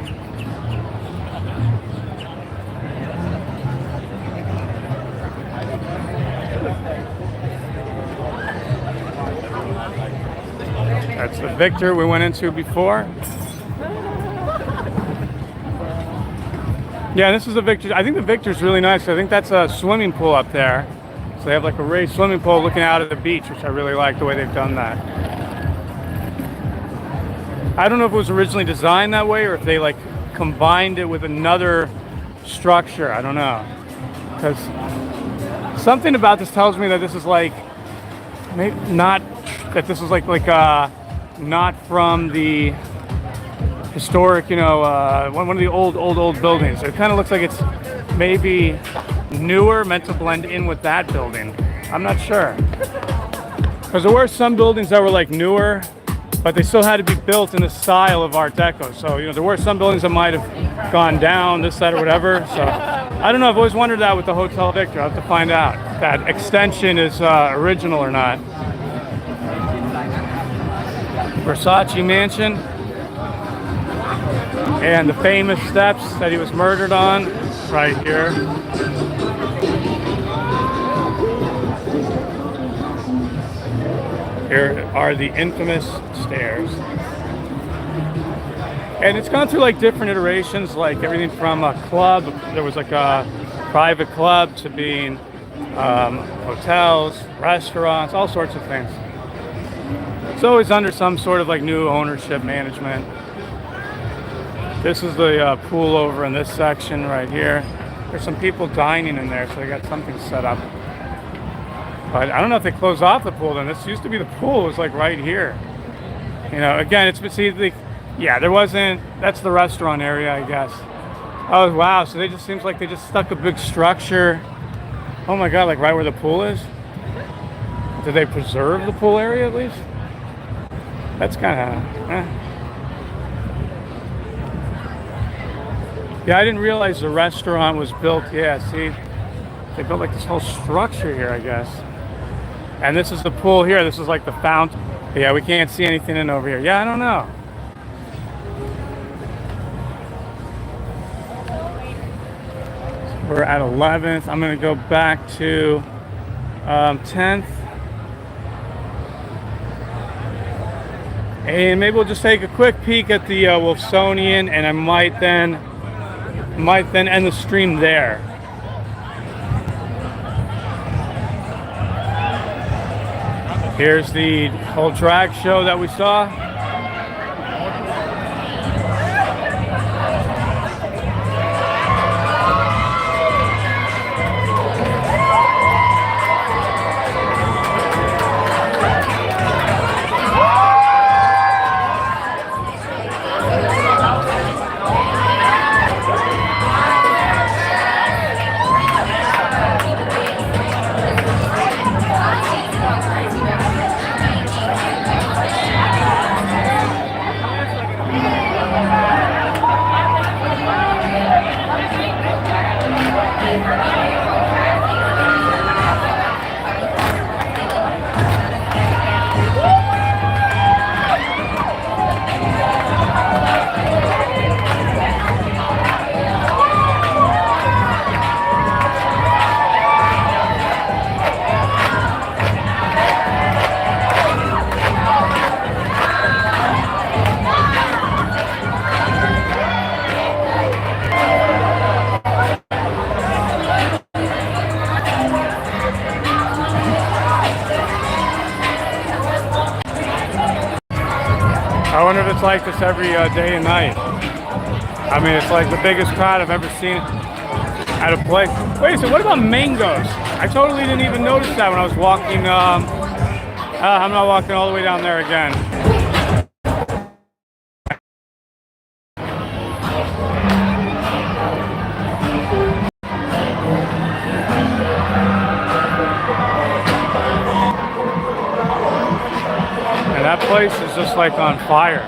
That's the Victor we went into before. Yeah, this is the Victor. I think the Victor's really nice. I think that's a swimming pool up there. So they have like a raised swimming pool looking out at the beach, which I really like the way they've done that. I don't know if it was originally designed that way or if they like combined it with another structure. I don't know. Because something about this tells me that this is like, maybe not, that this is like not from the historic, you know, one of the old buildings. It kind of looks like it's maybe newer, meant to blend in with that building. I'm not sure. Because there were some buildings that were like newer, but they still had to be built in the style of Art Deco. So, you know, there were some buildings that might have gone down, this, that, or whatever. So, I don't know. I've always wondered that with the Hotel Victor. I'll have to find out if that extension is original or not. Versace Mansion. And the famous steps that he was murdered on, right here. Here are the infamous stairs. And it's gone through like different iterations, like everything from a club, there was like a private club, to being hotels, restaurants, all sorts of things. It's always under some sort of like new ownership management. This is the pool over in this section right here. There's some people dining in there, so they got something set up. But I don't know if they closed off the pool then. This used to be the pool, it was like right here. You know, again, it's, see, yeah, there wasn't, that's the restaurant area, I guess. Oh, wow, so they just, seems like they just stuck a big structure. Oh my God, like right where the pool is? Did they preserve the pool area at least? That's kind of, Yeah, I didn't realize the restaurant was built, yeah, see? They built like this whole structure here, I guess. And this is the pool here, this is like the fountain. But yeah, we can't see anything in over here. Yeah, I don't know. We're at 11th. I'm gonna go back to 10th. And maybe we'll just take a quick peek at the Wilsonian, and I might then end the stream there. Here's the whole drag show that we saw. I wonder if it's like this every day and night. I mean, it's like the biggest crowd I've ever seen at a place. Wait a second, what about mangoes? I totally didn't even notice that when I was walking. I'm not walking all the way down there again. And that place is just like on fire.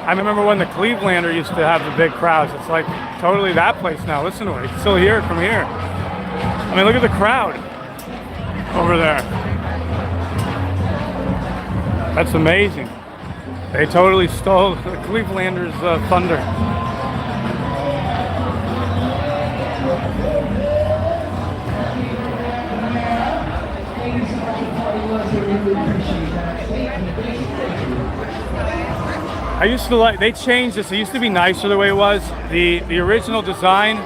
I remember when the Clevelander used to have the big crowds. It's like totally that place now. Listen to it. You can still hear it from here. I mean, look at the crowd over there. That's amazing. They totally stole the Clevelanders' thunder. I used to like, they changed this. It used to be nicer the way it was. The original design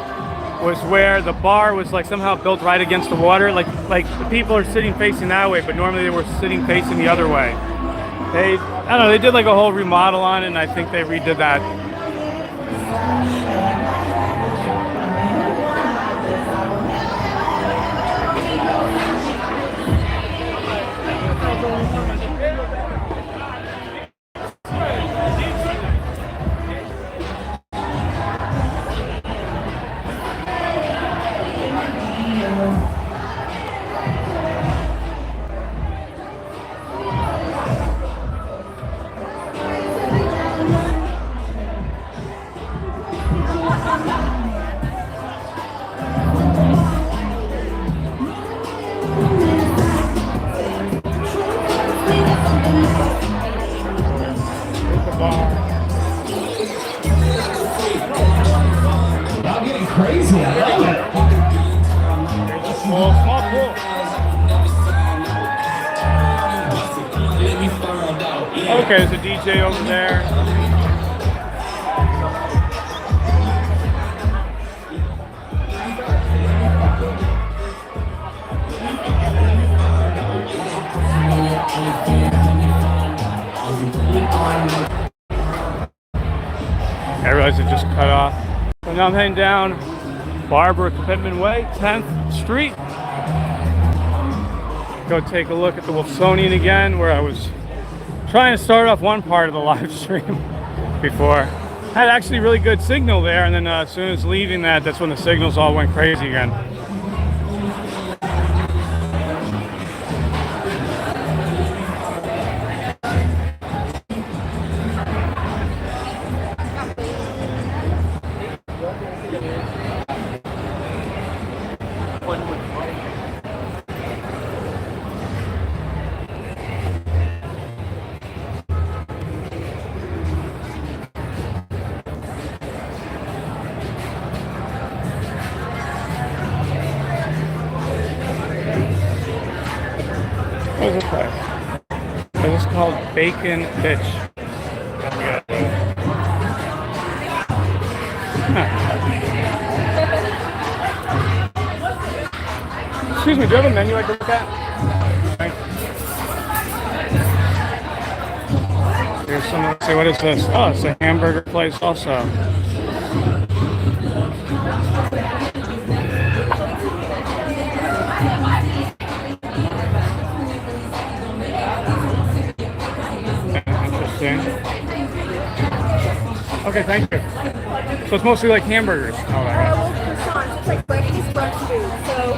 was where the bar was like somehow built right against the water. Like the people are sitting facing that way, but normally they were sitting facing the other way. I don't know, they did like a whole remodel on it, and I think they redid that. Crazy, I love it. There's a small pool. Okay, there's a DJ over there. I realized it just cut off. So now I'm heading down Barbara Pittman Way, 10th Street. Go take a look at the Wilsonian again, where I was trying to start off one part of the live stream before. I had actually really good signal there, and then as soon as leaving that's when the signals all went crazy again. What is this place? This is called Bacon Bitch. Excuse me, do you have a menu I can look at? Thanks. Here's some, let's see, what is this? Oh, it's a hamburger place also. Okay, thank you. So it's mostly like hamburgers. Well, croissants. It's like breakfast brunch food. So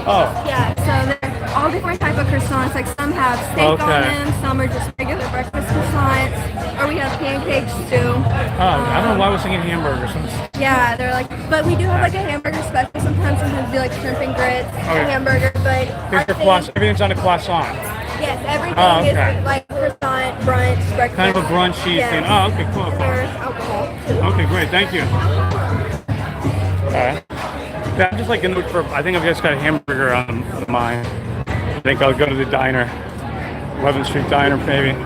yeah, so they're all different type of croissants. Like some have steak on them, some are just regular breakfast croissants, or we have pancakes too. I don't know why I was thinking hamburgers. Yeah, they're like, but we do have like a hamburger special. Sometimes we do like shrimp and grits, hamburger, but everything's on a croissant. Yes, everything is like croissant, brunch, breakfast. Kind of a brunchy thing. Oh, okay, cool. There's alcohol too. Okay, great, thank you. Alright. Yeah, I'm just like I think I've just got a hamburger on mine. I think I'll go to the diner. 11th Street Diner, maybe.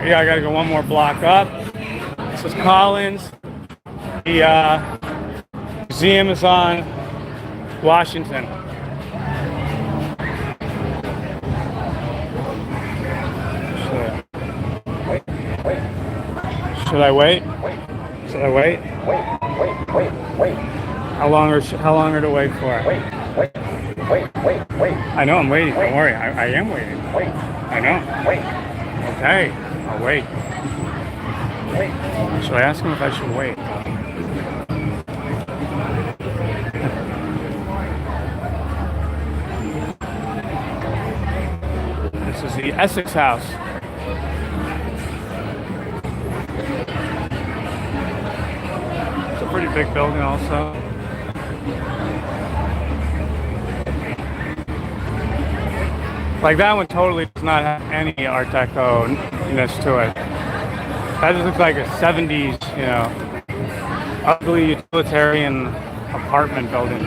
Yeah, I gotta go one more block up. This is Collins. The museum is on Washington. Should I wait? Should I wait? How long are to wait for? I know I'm waiting. Don't worry. I am waiting. I know. Okay. I'll wait. Should I ask him if I should wait? This is the Essex House. It's a pretty big building also. Like that one totally does not have any Art Deco-ness to it. That just looks like a 70s, you know, ugly utilitarian apartment building.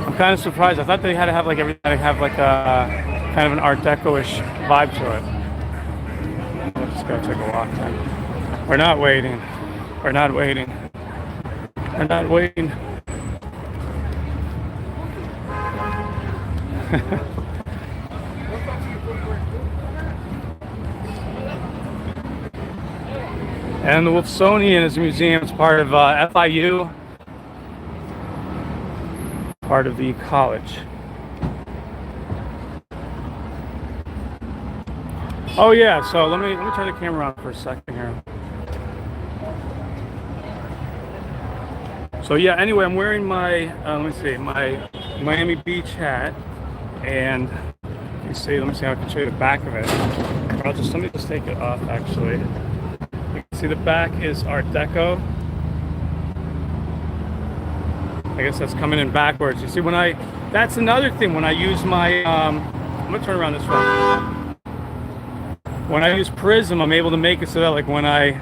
I'm kind of surprised. I thought they had to have like everything have like a kind of an Art Deco-ish vibe to it. Let's go take a walk then. We're not waiting. We're not waiting. We're not waiting. And the Wolfsonian is a museum. It's part of FIU, part of the college. Oh yeah, so let me turn the camera on for a second here. So yeah, anyway, I'm wearing my my Miami Beach hat, and you see, let me see how I can show you the back of it. Or let me just take it off actually. You can see the back is Art Deco. I guess that's coming in backwards. You see, that's another thing when I use my, I'm gonna turn around this way. When I use Prism, I'm able to make it so that like when I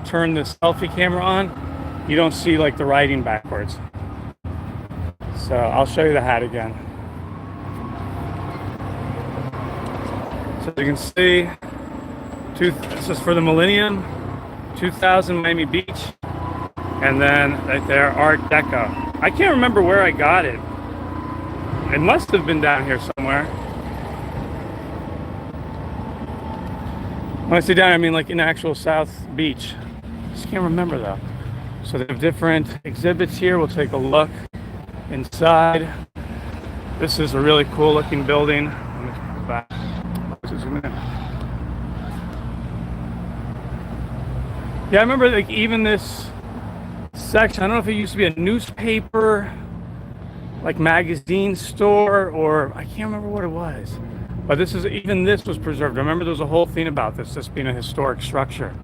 turn the selfie camera on, you don't see like the writing backwards. So I'll show you the hat again. So you can see, this is for the Millennium, 2000 Miami Beach, and then right there, Art Deco. I can't remember where I got it. It must have been down here somewhere. When I say down, I mean like in actual South Beach. Just can't remember though. So they have different exhibits here. We'll take a look inside. This is a really cool looking building. Let me go back. Let's zoom in. Yeah, I remember like even this section, I don't know if it used to be a newspaper, like magazine store, or I can't remember what it was. But this was preserved. I remember there was a whole thing about this being a historic structure.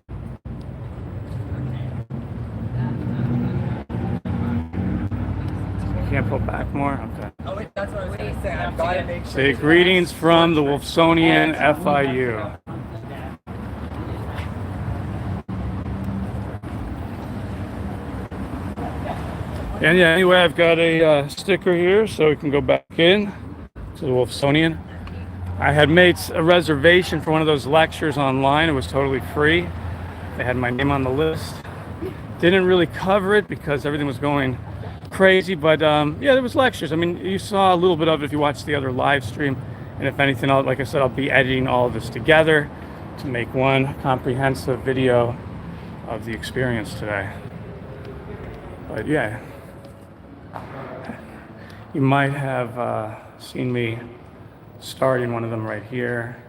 Can't pull back more? Okay. Oh, wait, that's what I was going to say. I've got to make sure. Say greetings from the Wolfsonian FIU. And yeah, anyway, I've got a sticker here so we can go back in to the Wolfsonian. I had made a reservation for one of those lectures online. It was totally free. They had my name on the list. Didn't really cover it because everything was going crazy, but yeah, there was lectures. I mean, you saw a little bit of it if you watched the other live stream. And if anything, like I said, I'll be editing all of this together to make one comprehensive video of the experience today. But yeah, you might have seen me starting one of them right here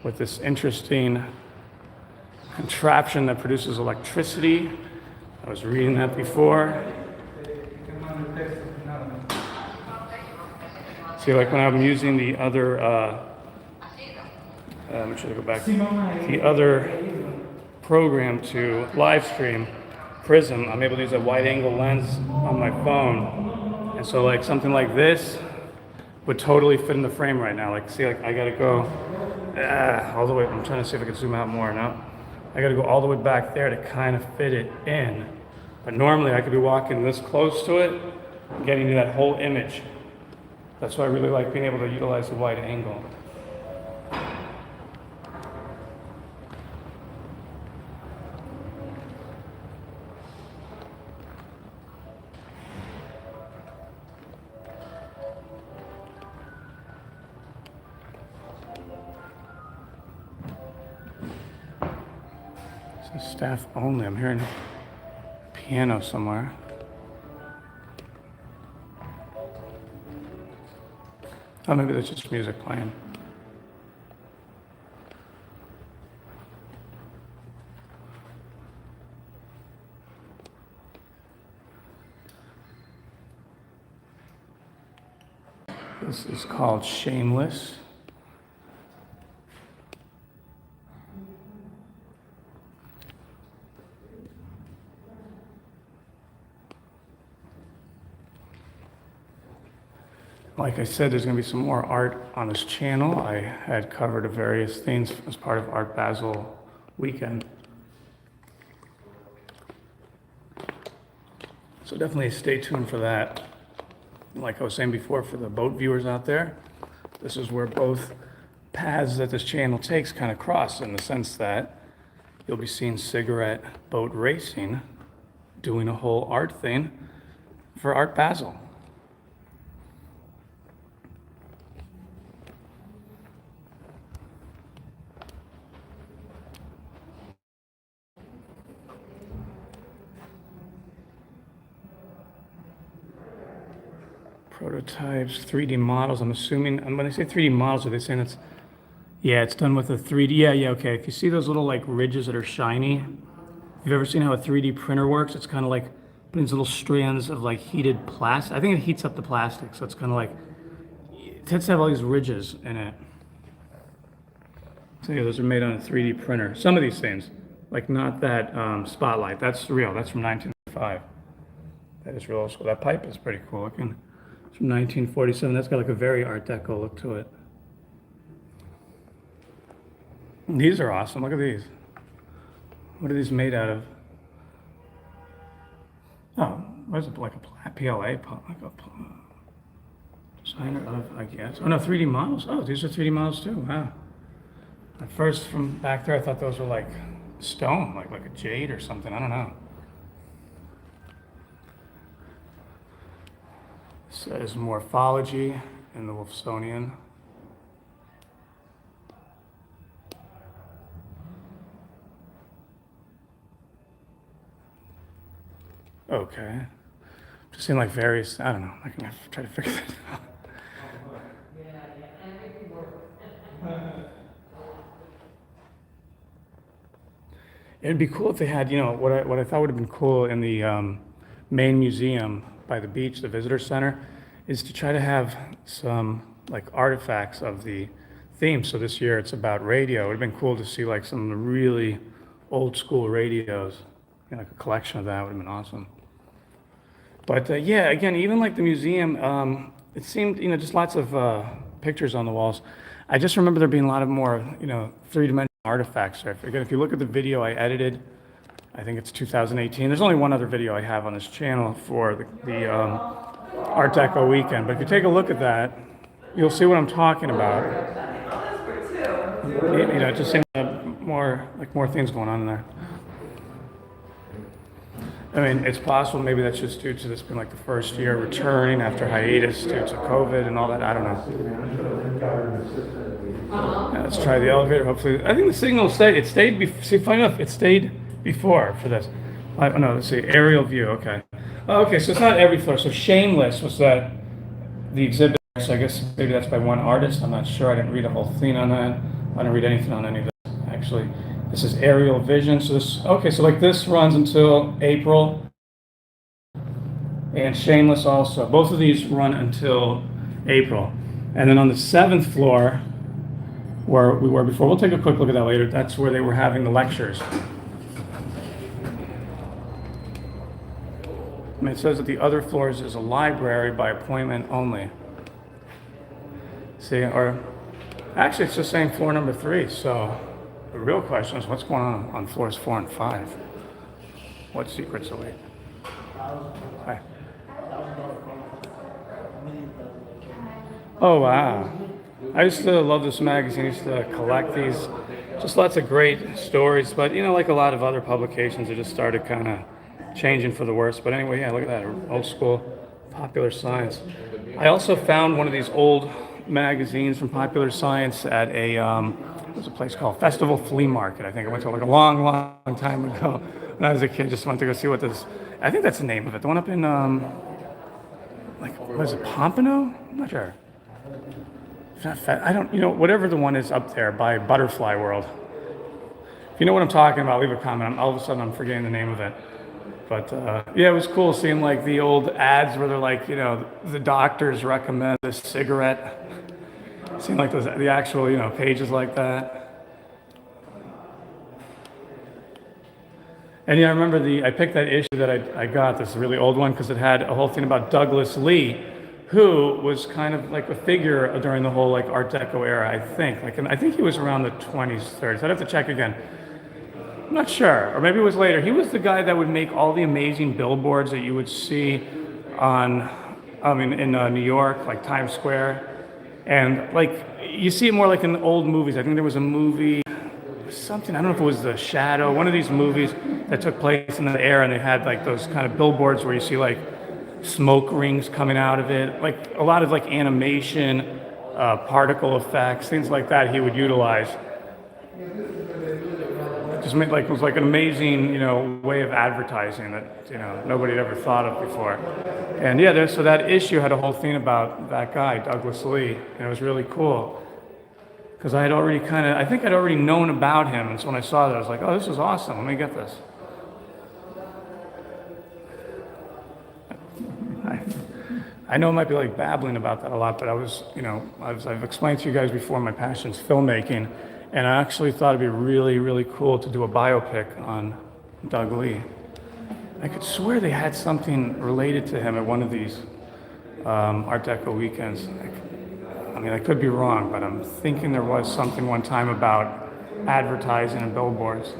with this interesting contraption that produces electricity. I was reading that before. See, like when I'm using the other, make sure to go back, the other program to live stream, Prism, I'm able to use a wide angle lens on my phone. And so like something like this would totally fit in the frame right now. Like, see, like I gotta go all the way, I'm trying to see if I can zoom out more now. I gotta go all the way back there to kind of fit it in. But normally I could be walking this close to it, getting to that whole image. That's why I really like being able to utilize the wide angle. says staff only. I'm hearing a piano somewhere. Oh, maybe there's just music playing. This is called Shameless. Like I said, there's going to be some more art on this channel. I had covered various things as part of Art Basel weekend. So definitely stay tuned for that. Like I was saying before, for the boat viewers out there, this is where both paths that this channel takes kind of cross, in the sense that you'll be seeing Cigarette Boat Racing doing a whole art thing for Art Basel. Prototypes, 3D models. I'm assuming, and when they say 3D models, are they saying it's, yeah, it's done with a 3D, yeah, okay. If you see those little like ridges that are shiny, if you've ever seen how a 3D printer works, it's kind of like putting these little strands of like heated plastic. I think it heats up the plastic, so it's kind of like, it tends to have all these ridges in it. So yeah, those are made on a 3D printer. Some of these things, like not that spotlight, that's real, that's from 1905. That is real old school. That pipe is pretty cool looking. It's from 1947. That's got like a very Art Deco look to it. And these are awesome. Look at these. What are these made out of? Oh, what is it? Like a PLA? Like a designer of, I guess. Oh no, 3D models. Oh, these are 3D models too. Wow. At first, from back there, I thought those were like stone, like a jade or something. I don't know. Says morphology in the Wolfsonian. Okay. Just seem like various, I don't know, I can try to figure that out. It'd be cool if they had, you know, what I thought would have been cool in the main museum by the beach, the visitor center, is to try to have some like artifacts of the theme. So this year it's about radio. It would have been cool to see like some really old school radios, you know, like a collection of that would have been awesome. But yeah, again, even like the museum, it seemed, you know, just lots of pictures on the walls. I just remember there being a lot of more, you know, three-dimensional artifacts there. Again, if you look at the video I edited, I think it's 2018. There's only one other video I have on this channel for the Art Deco weekend. But if you take a look at that, you'll see what I'm talking about. You know, it just seems more things going on in there. I mean, it's possible maybe that's just due to this being like the first year returning after hiatus due to COVID and all that. I don't know. Yeah, let's try the elevator. Hopefully, I think the signal stayed. It stayed. See, funny enough, it stayed before for this. Oh no, let's see. Aerial view. Okay. Oh, okay, so it's not every floor. So Shameless was that the exhibit. So I guess maybe that's by one artist. I'm not sure. I didn't read a whole thing on that. I didn't read anything on any of this actually. This is Aerial Vision. So this, okay, so like this runs until April. And Shameless also. Both of these run until April. And then on the 7th floor, where we were before, we'll take a quick look at that later. That's where they were having the lectures. And it says that the other floors is a library by appointment only. See, or actually it's just saying floor number 3, so the real question is what's going on floors 4 and 5? What secrets await? Hi. Oh, wow. I used to love this magazine. I used to collect these. Just lots of great stories. But, you know, like a lot of other publications, it just started kind of changing for the worse. But anyway, yeah, look at that. Old school Popular Science. I also found one of these old magazines from Popular Science at a There's a place called Festival Flea Market. I think I went to like a long, long time ago when I was a kid. Just went to go see what this. I think that's the name of it. The one up in like what is it, Pompano? I'm not sure. It's not I don't. Whatever the one is up there by Butterfly World. If you know what I'm talking about, leave a comment. All of a sudden, I'm forgetting the name of it. But yeah, it was cool seeing like the old ads where they're like, the doctors recommend this cigarette. Seeing like the actual, pages like that. And yeah, I remember I picked that issue that I got, this really old one, because it had a whole thing about Douglas Lee, who was kind of like a figure during the whole like Art Deco era, I think. And I think he was around the 20s, 30s. I'd have to check again. I'm not sure, or maybe it was later. He was the guy that would make all the amazing billboards that you would see in New York, like Times Square. And like, you see it more like in the old movies. I think there was a movie, something, I don't know if it was The Shadow, one of these movies that took place in the era, and they had like those kind of billboards where you see like smoke rings coming out of it, like a lot of like animation, particle effects, things like that he would utilize. Just made it was like an amazing, way of advertising that, nobody had ever thought of before. And yeah, so that issue had a whole thing about that guy, Douglas Lee, and it was really cool. Because I think I'd already known about him, and so when I saw that, I was like, oh, this is awesome, let me get this. I know I might be like babbling about that a lot, but I've explained to you guys before, my passion's filmmaking. And I actually thought it'd be really, really cool to do a biopic on Doug Lee. I could swear they had something related to him at one of these Art Deco weekends. I could be wrong, but I'm thinking there was something one time about advertising and billboards.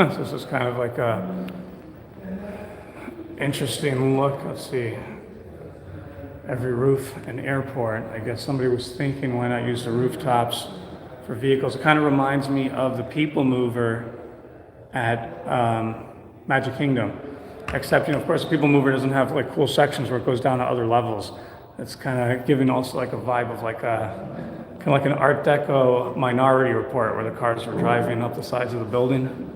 So this is kind of like a interesting look. Let's see. Every roof and airport. I guess somebody was thinking, why not use the rooftops for vehicles? It kind of reminds me of the People Mover at Magic Kingdom. Except, of course, the People Mover doesn't have like cool sections where it goes down to other levels. It's kind of giving also like a vibe of like kind of like an Art Deco Minority Report where the cars were driving up the sides of the building.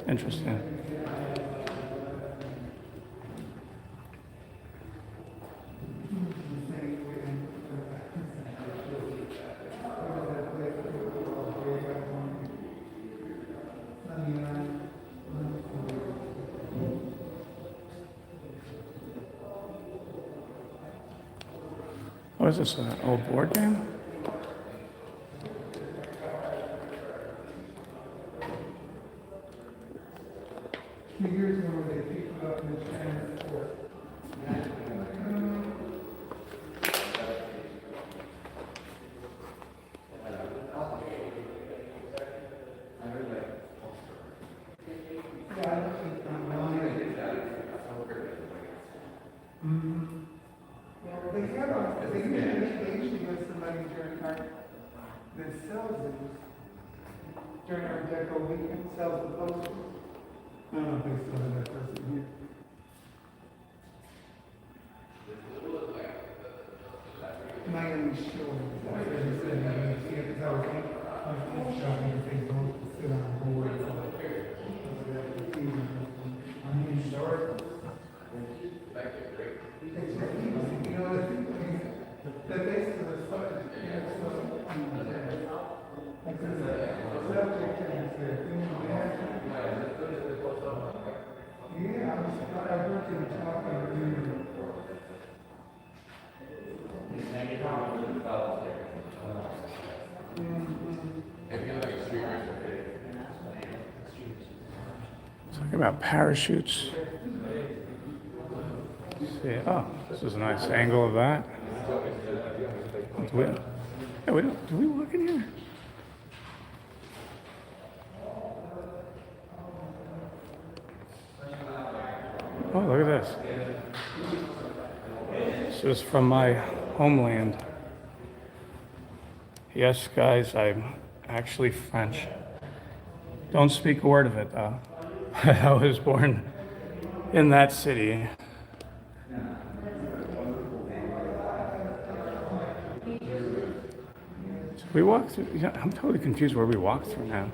Interesting. What is this, an old board game? During our Deco weekend, sells the posters. I don't know if they still have that person here. Am I going to be sure? That's what he said. I'm going to see it because I was shopping and things don't sit on a board. I'm sure. The base of the subject, Talking about parachutes. See, oh, this is a nice angle of that. Do we walk in here? Oh, look at this. This is from my homeland. Yes, guys, I'm actually French. Don't speak a word of it, though. I was born in that city. So we walked through, yeah, I'm totally confused where we walked through now.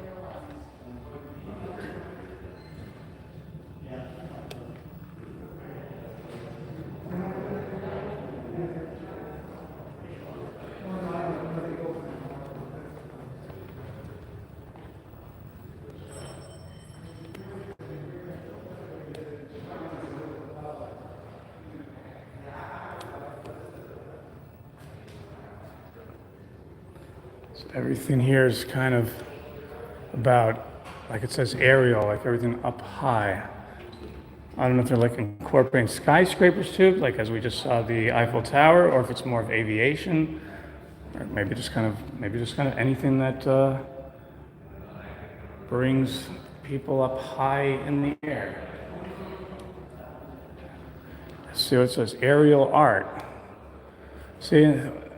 So everything here is kind of about, like it says aerial, like everything up high. I don't know if they're like incorporating skyscrapers too, like as we just saw the Eiffel Tower, or if it's more of aviation, or maybe just kind of anything that brings people up high in the air. So it says aerial art. See,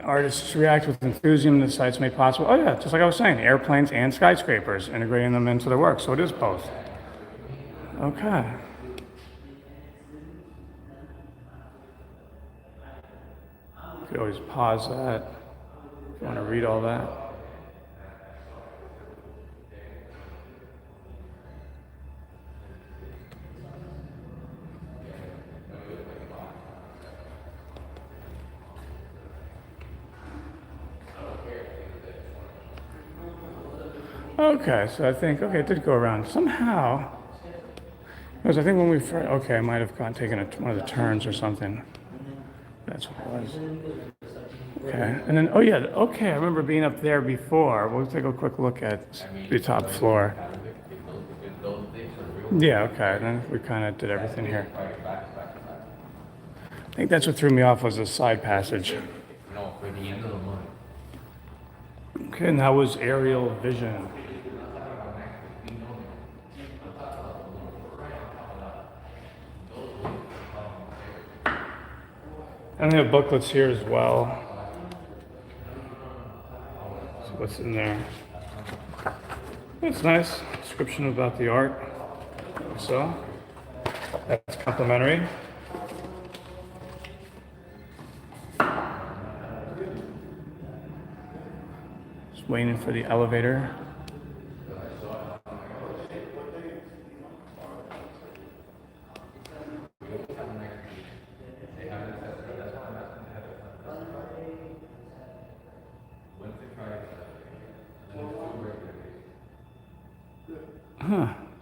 artists react with enthusiasm to the sites made possible. Oh yeah, just like I was saying, airplanes and skyscrapers, integrating them into their work. So it is both. Okay. You could always pause that if you want to read all that. Okay, so I think, okay, it did go around somehow. Because I think when we first, okay, I might have taken one of the turns or something. That's what it was. Okay, and then, oh yeah, okay, I remember being up there before. We'll take a quick look at the top floor. Yeah, okay, and then we kind of did everything here. I think that's what threw me off was the side passage. Okay, and that was aerial vision. And they have booklets here as well. So what's in there? It's nice. Description about the art. So that's complimentary. Just waiting for the elevator.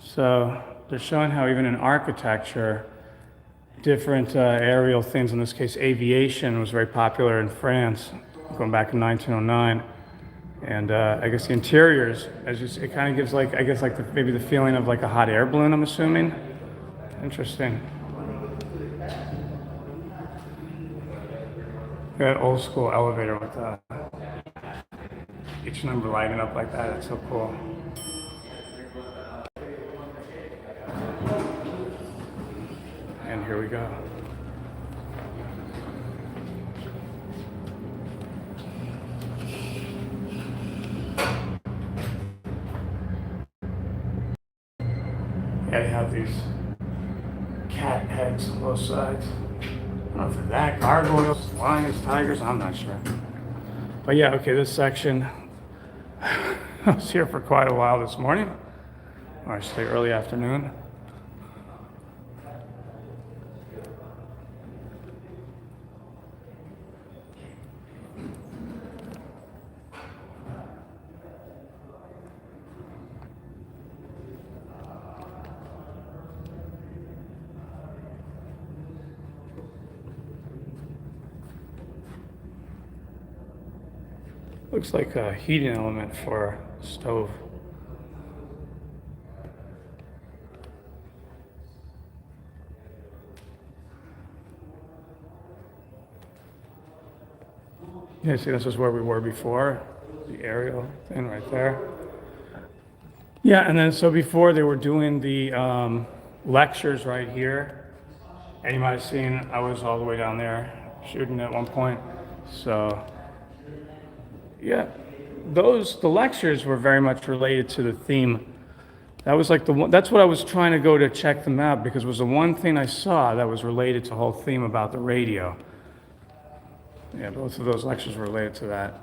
So they're showing how even in architecture, different aerial things, in this case aviation, was very popular in France, going back in 1909. And I guess the interiors, it kind of gives like, I guess like maybe the feeling of like a hot air balloon, I'm assuming. Interesting. That old school elevator with each number lighting up like that, it's so cool. And here we go. Yeah, they have these cat heads on both sides. I don't know if they're that, gargoyles, lions, tigers, I'm not sure. But yeah, okay, this section, I was here for quite a while this morning, or I should say early afternoon. Looks like a heating element for a stove. Yeah, see, this is where we were before, the aerial thing right there. Yeah, and then so before they were doing the lectures right here, and you might have seen I was all the way down there shooting at one point. So, yeah, the lectures were very much related to the theme. That was like the one, that's what I was trying to go to check them out, because it was the one thing I saw that was related to the whole theme about the radio. Yeah, both of those lectures were related to that.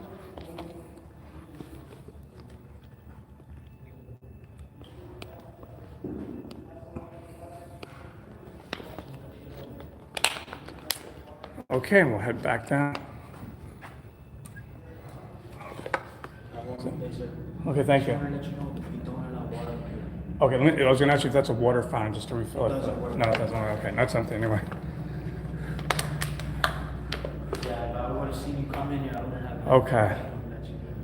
Okay, we'll head back down. Okay, thank you. Okay, I was going to ask you if that's a water fountain just to refill it. No, it doesn't. Okay, not something anyway. Yeah, if I would have seen you come in here, I wouldn't have. Okay.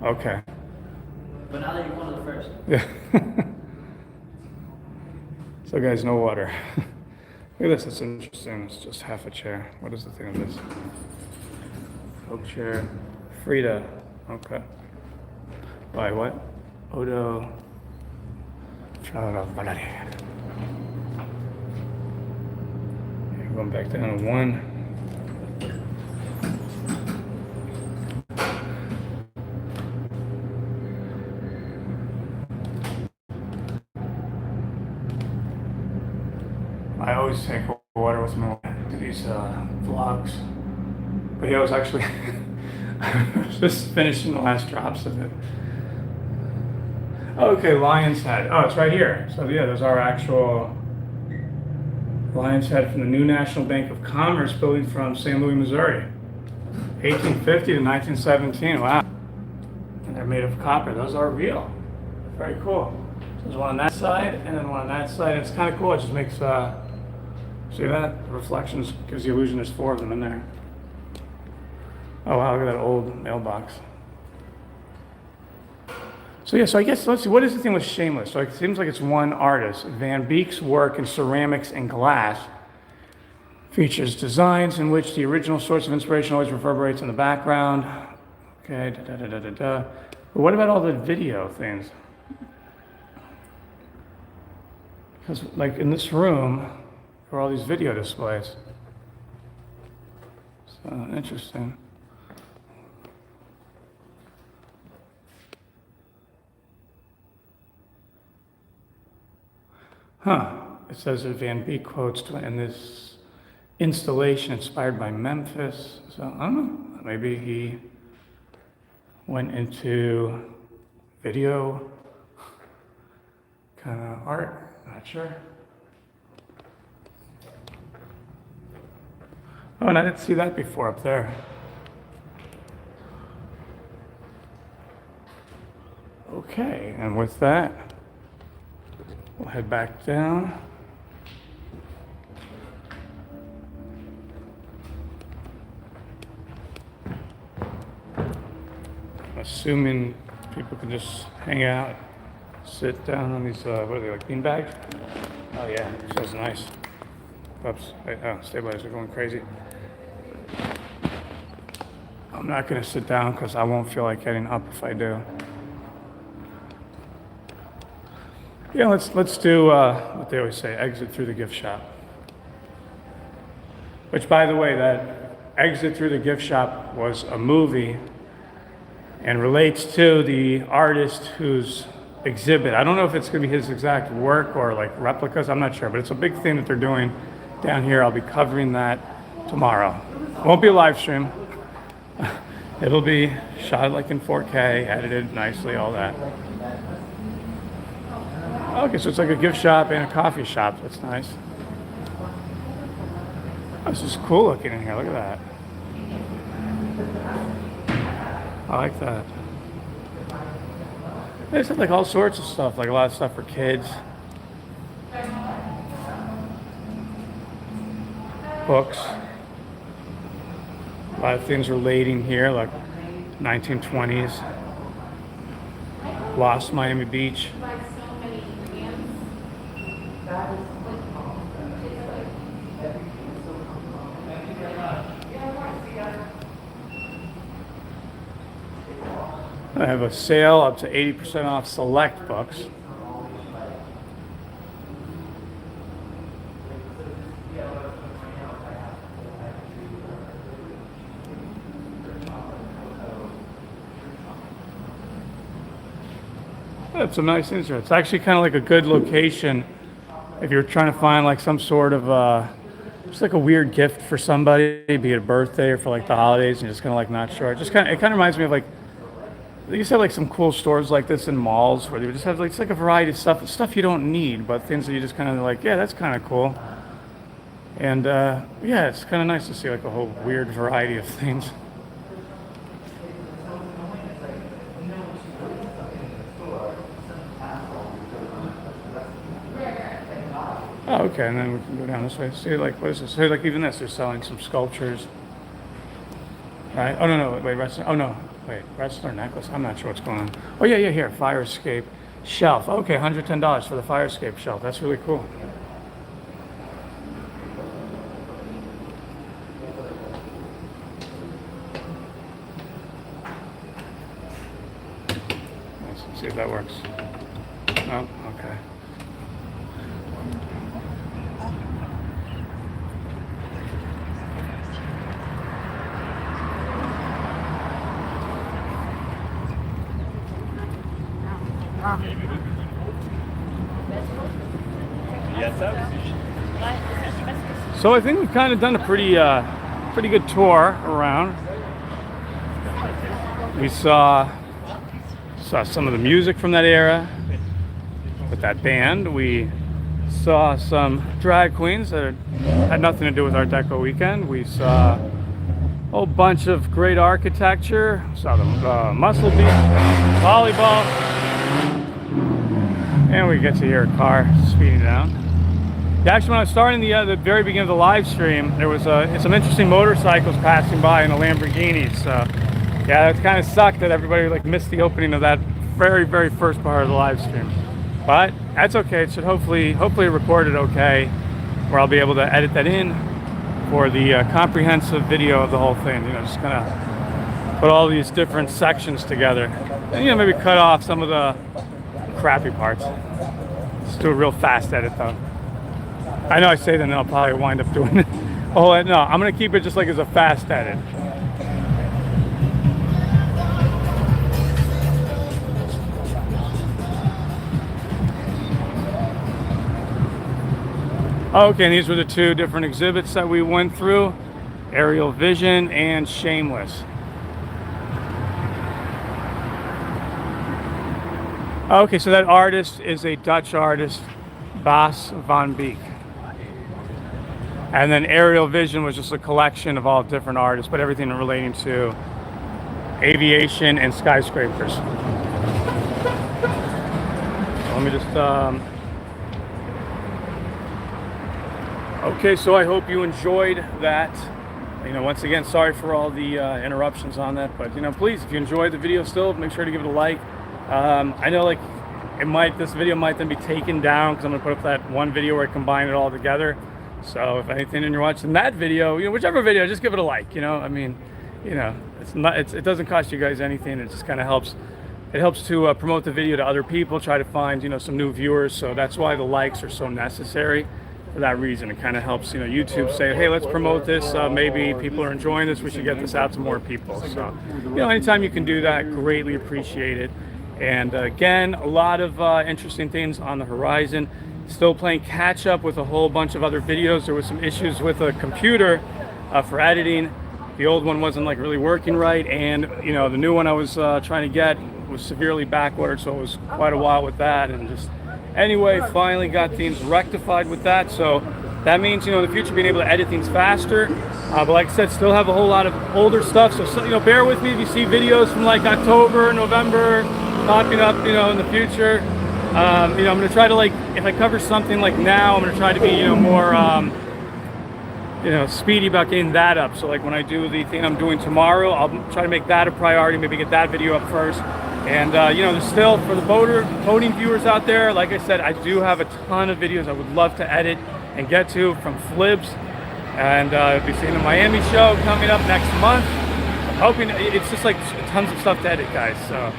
Okay. But now that you're one of the first. Yeah. So guys, no water. Look at this, it's interesting. It's just half a chair. What is the thing of this? Oak chair. Frida. Okay. By what? Odo. Going back down to 1. I always take water with me to these vlogs. But yeah, I was actually just finishing the last drops of it. Okay, Lion's Head. Oh, it's right here. So yeah, there's our actual Lion's Head from the New National Bank of Commerce building from St. Louis, Missouri. 1850 to 1917, wow. And they're made of copper. Those are real. Very cool. So there's one on that side and then one on that side. It's kind of cool. It just makes, see that? The reflections gives the illusion there's 4 of them in there. Oh wow, look at that old mailbox. So yeah, so I guess, let's see, what is the thing with Shameless? So it seems like it's one artist. Van Beek's work in ceramics and glass features designs in which the original source of inspiration always reverberates in the background. Okay, But what about all the video things? Because like in this room, there are all these video displays. So interesting. Huh. It says that Van Beek quotes in this installation inspired by Memphis. So I don't know. Maybe he went into video kind of art. Not sure. Oh, and I didn't see that before up there. Okay, and with that, we'll head back down. Assuming people can just hang out, sit down on these, what are they, like bean bags? Oh yeah, feels nice. Oops, stabilizers are going crazy. I'm not gonna sit down because I won't feel like getting up if I do. Yeah, let's do what they always say, exit through the gift shop. Which, by the way, that exit through the gift shop was a movie and relates to the artist whose exhibit. I don't know if it's going to be his exact work or like replicas, I'm not sure, but it's a big thing that they're doing down here. I'll be covering that tomorrow. Won't be a live stream. It'll be shot like in 4K, edited nicely, all that. Okay, so it's like a gift shop and a coffee shop. That's nice. Oh, this is cool looking in here. Look at that. I like that. They just have like all sorts of stuff, like a lot of stuff for kids. Books. A lot of things relating here, like 1920s. Lost Miami Beach. I have a sale up to 80% off select books. That's a nice insert. It's actually kind of like a good location if you're trying to find like some sort of just like a weird gift for somebody, be it a birthday or for like the holidays, and you're just kind of like not sure. It kind of reminds me of like they used to have like some cool stores like this in malls where they would just have like it's like a variety of stuff you don't need, but things that you just kind of like, yeah, that's kind of cool. And yeah, it's kind of nice to see like a whole weird variety of things. Oh, okay, and then we can go down this way. See, like, what is this? See, like, even this, they're selling some sculptures. Right? Oh, no, wait, wrestler. Oh, no, wait, wrestler necklace. I'm not sure what's going on. Oh, yeah, here, fire escape shelf. Okay, $110 for the fire escape shelf. That's really cool. Let's see if that works. Oh, okay. So I think we've kind of done a pretty good tour around. We saw some of the music from that era with that band. We saw some drag queens that had nothing to do with our Deco weekend. We saw a whole bunch of great architecture. Saw the Muscle Beach, volleyball, and we get to hear a car speeding down. Yeah, actually, when I was starting the very beginning of the live stream, there was some interesting motorcycles passing by in a Lamborghini. So, yeah, it kind of sucked that everybody like missed the opening of that very first part of the live stream. But that's okay. It should hopefully record it okay, where I'll be able to edit that in for the comprehensive video of the whole thing. You know, just kind of put all these different sections together, and maybe cut off some of the crappy parts. Let's do a real fast edit though. I know I say that and then I'll probably wind up doing it. Oh, no, I'm going to keep it just like as a fast edit. Okay, and these were the two different exhibits that we went through. Aerial Vision and Shameless. Okay, so that artist is a Dutch artist, Bas van Beek. And then Aerial Vision was just a collection of all different artists, but everything relating to aviation and skyscrapers. So let me just, okay, so I hope you enjoyed that. Once again, sorry for all the interruptions on that, but please, if you enjoyed the video still, make sure to give it a like. I know like this video might then be taken down because I'm gonna put up that one video where I combine it all together. So if anything and you're watching that video, whichever video, just give it a like. It doesn't cost you guys anything. It just kind of helps. It helps to promote the video to other people, try to find some new viewers. So that's why the likes are so necessary. For that reason, it kind of helps YouTube say, hey, let's promote this. Maybe people are enjoying this. We should get this out to more people. So anytime you can do that, greatly appreciate it. And again, a lot of interesting things on the horizon. Still playing catch up with a whole bunch of other videos. There was some issues with a computer for editing. The old one wasn't like really working right, and the new one I was trying to get was severely backordered, so it was quite a while with that. And just anyway, finally got things rectified with that. So that means in the future being able to edit things faster. But like I said, still have a whole lot of older stuff. So bear with me if you see videos from like October, November popping up in the future. I'm going to try to if I cover something like now, I'm going to try to be more speedy about getting that up. So like when I do the thing I'm doing tomorrow, I'll try to make that a priority, maybe get that video up first. And there's still, for the boating viewers out there, like I said, I do have a ton of videos I would love to edit and get to from Flibs. And I'll be seeing the Miami show coming up next month. I'm hoping it's just like tons of stuff to edit, guys. So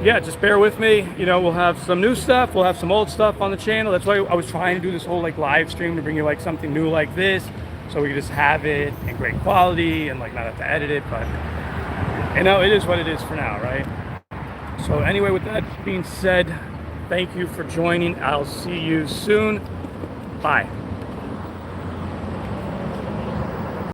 yeah, just bear with me. We'll have some new stuff, we'll have some old stuff on the channel. That's why I was trying to do this whole live stream to bring you something new like this, so we can just have it in great quality and not have to edit it. But it is what it is for now, right? So anyway, with that being said, thank you for joining. I'll see you soon. Bye.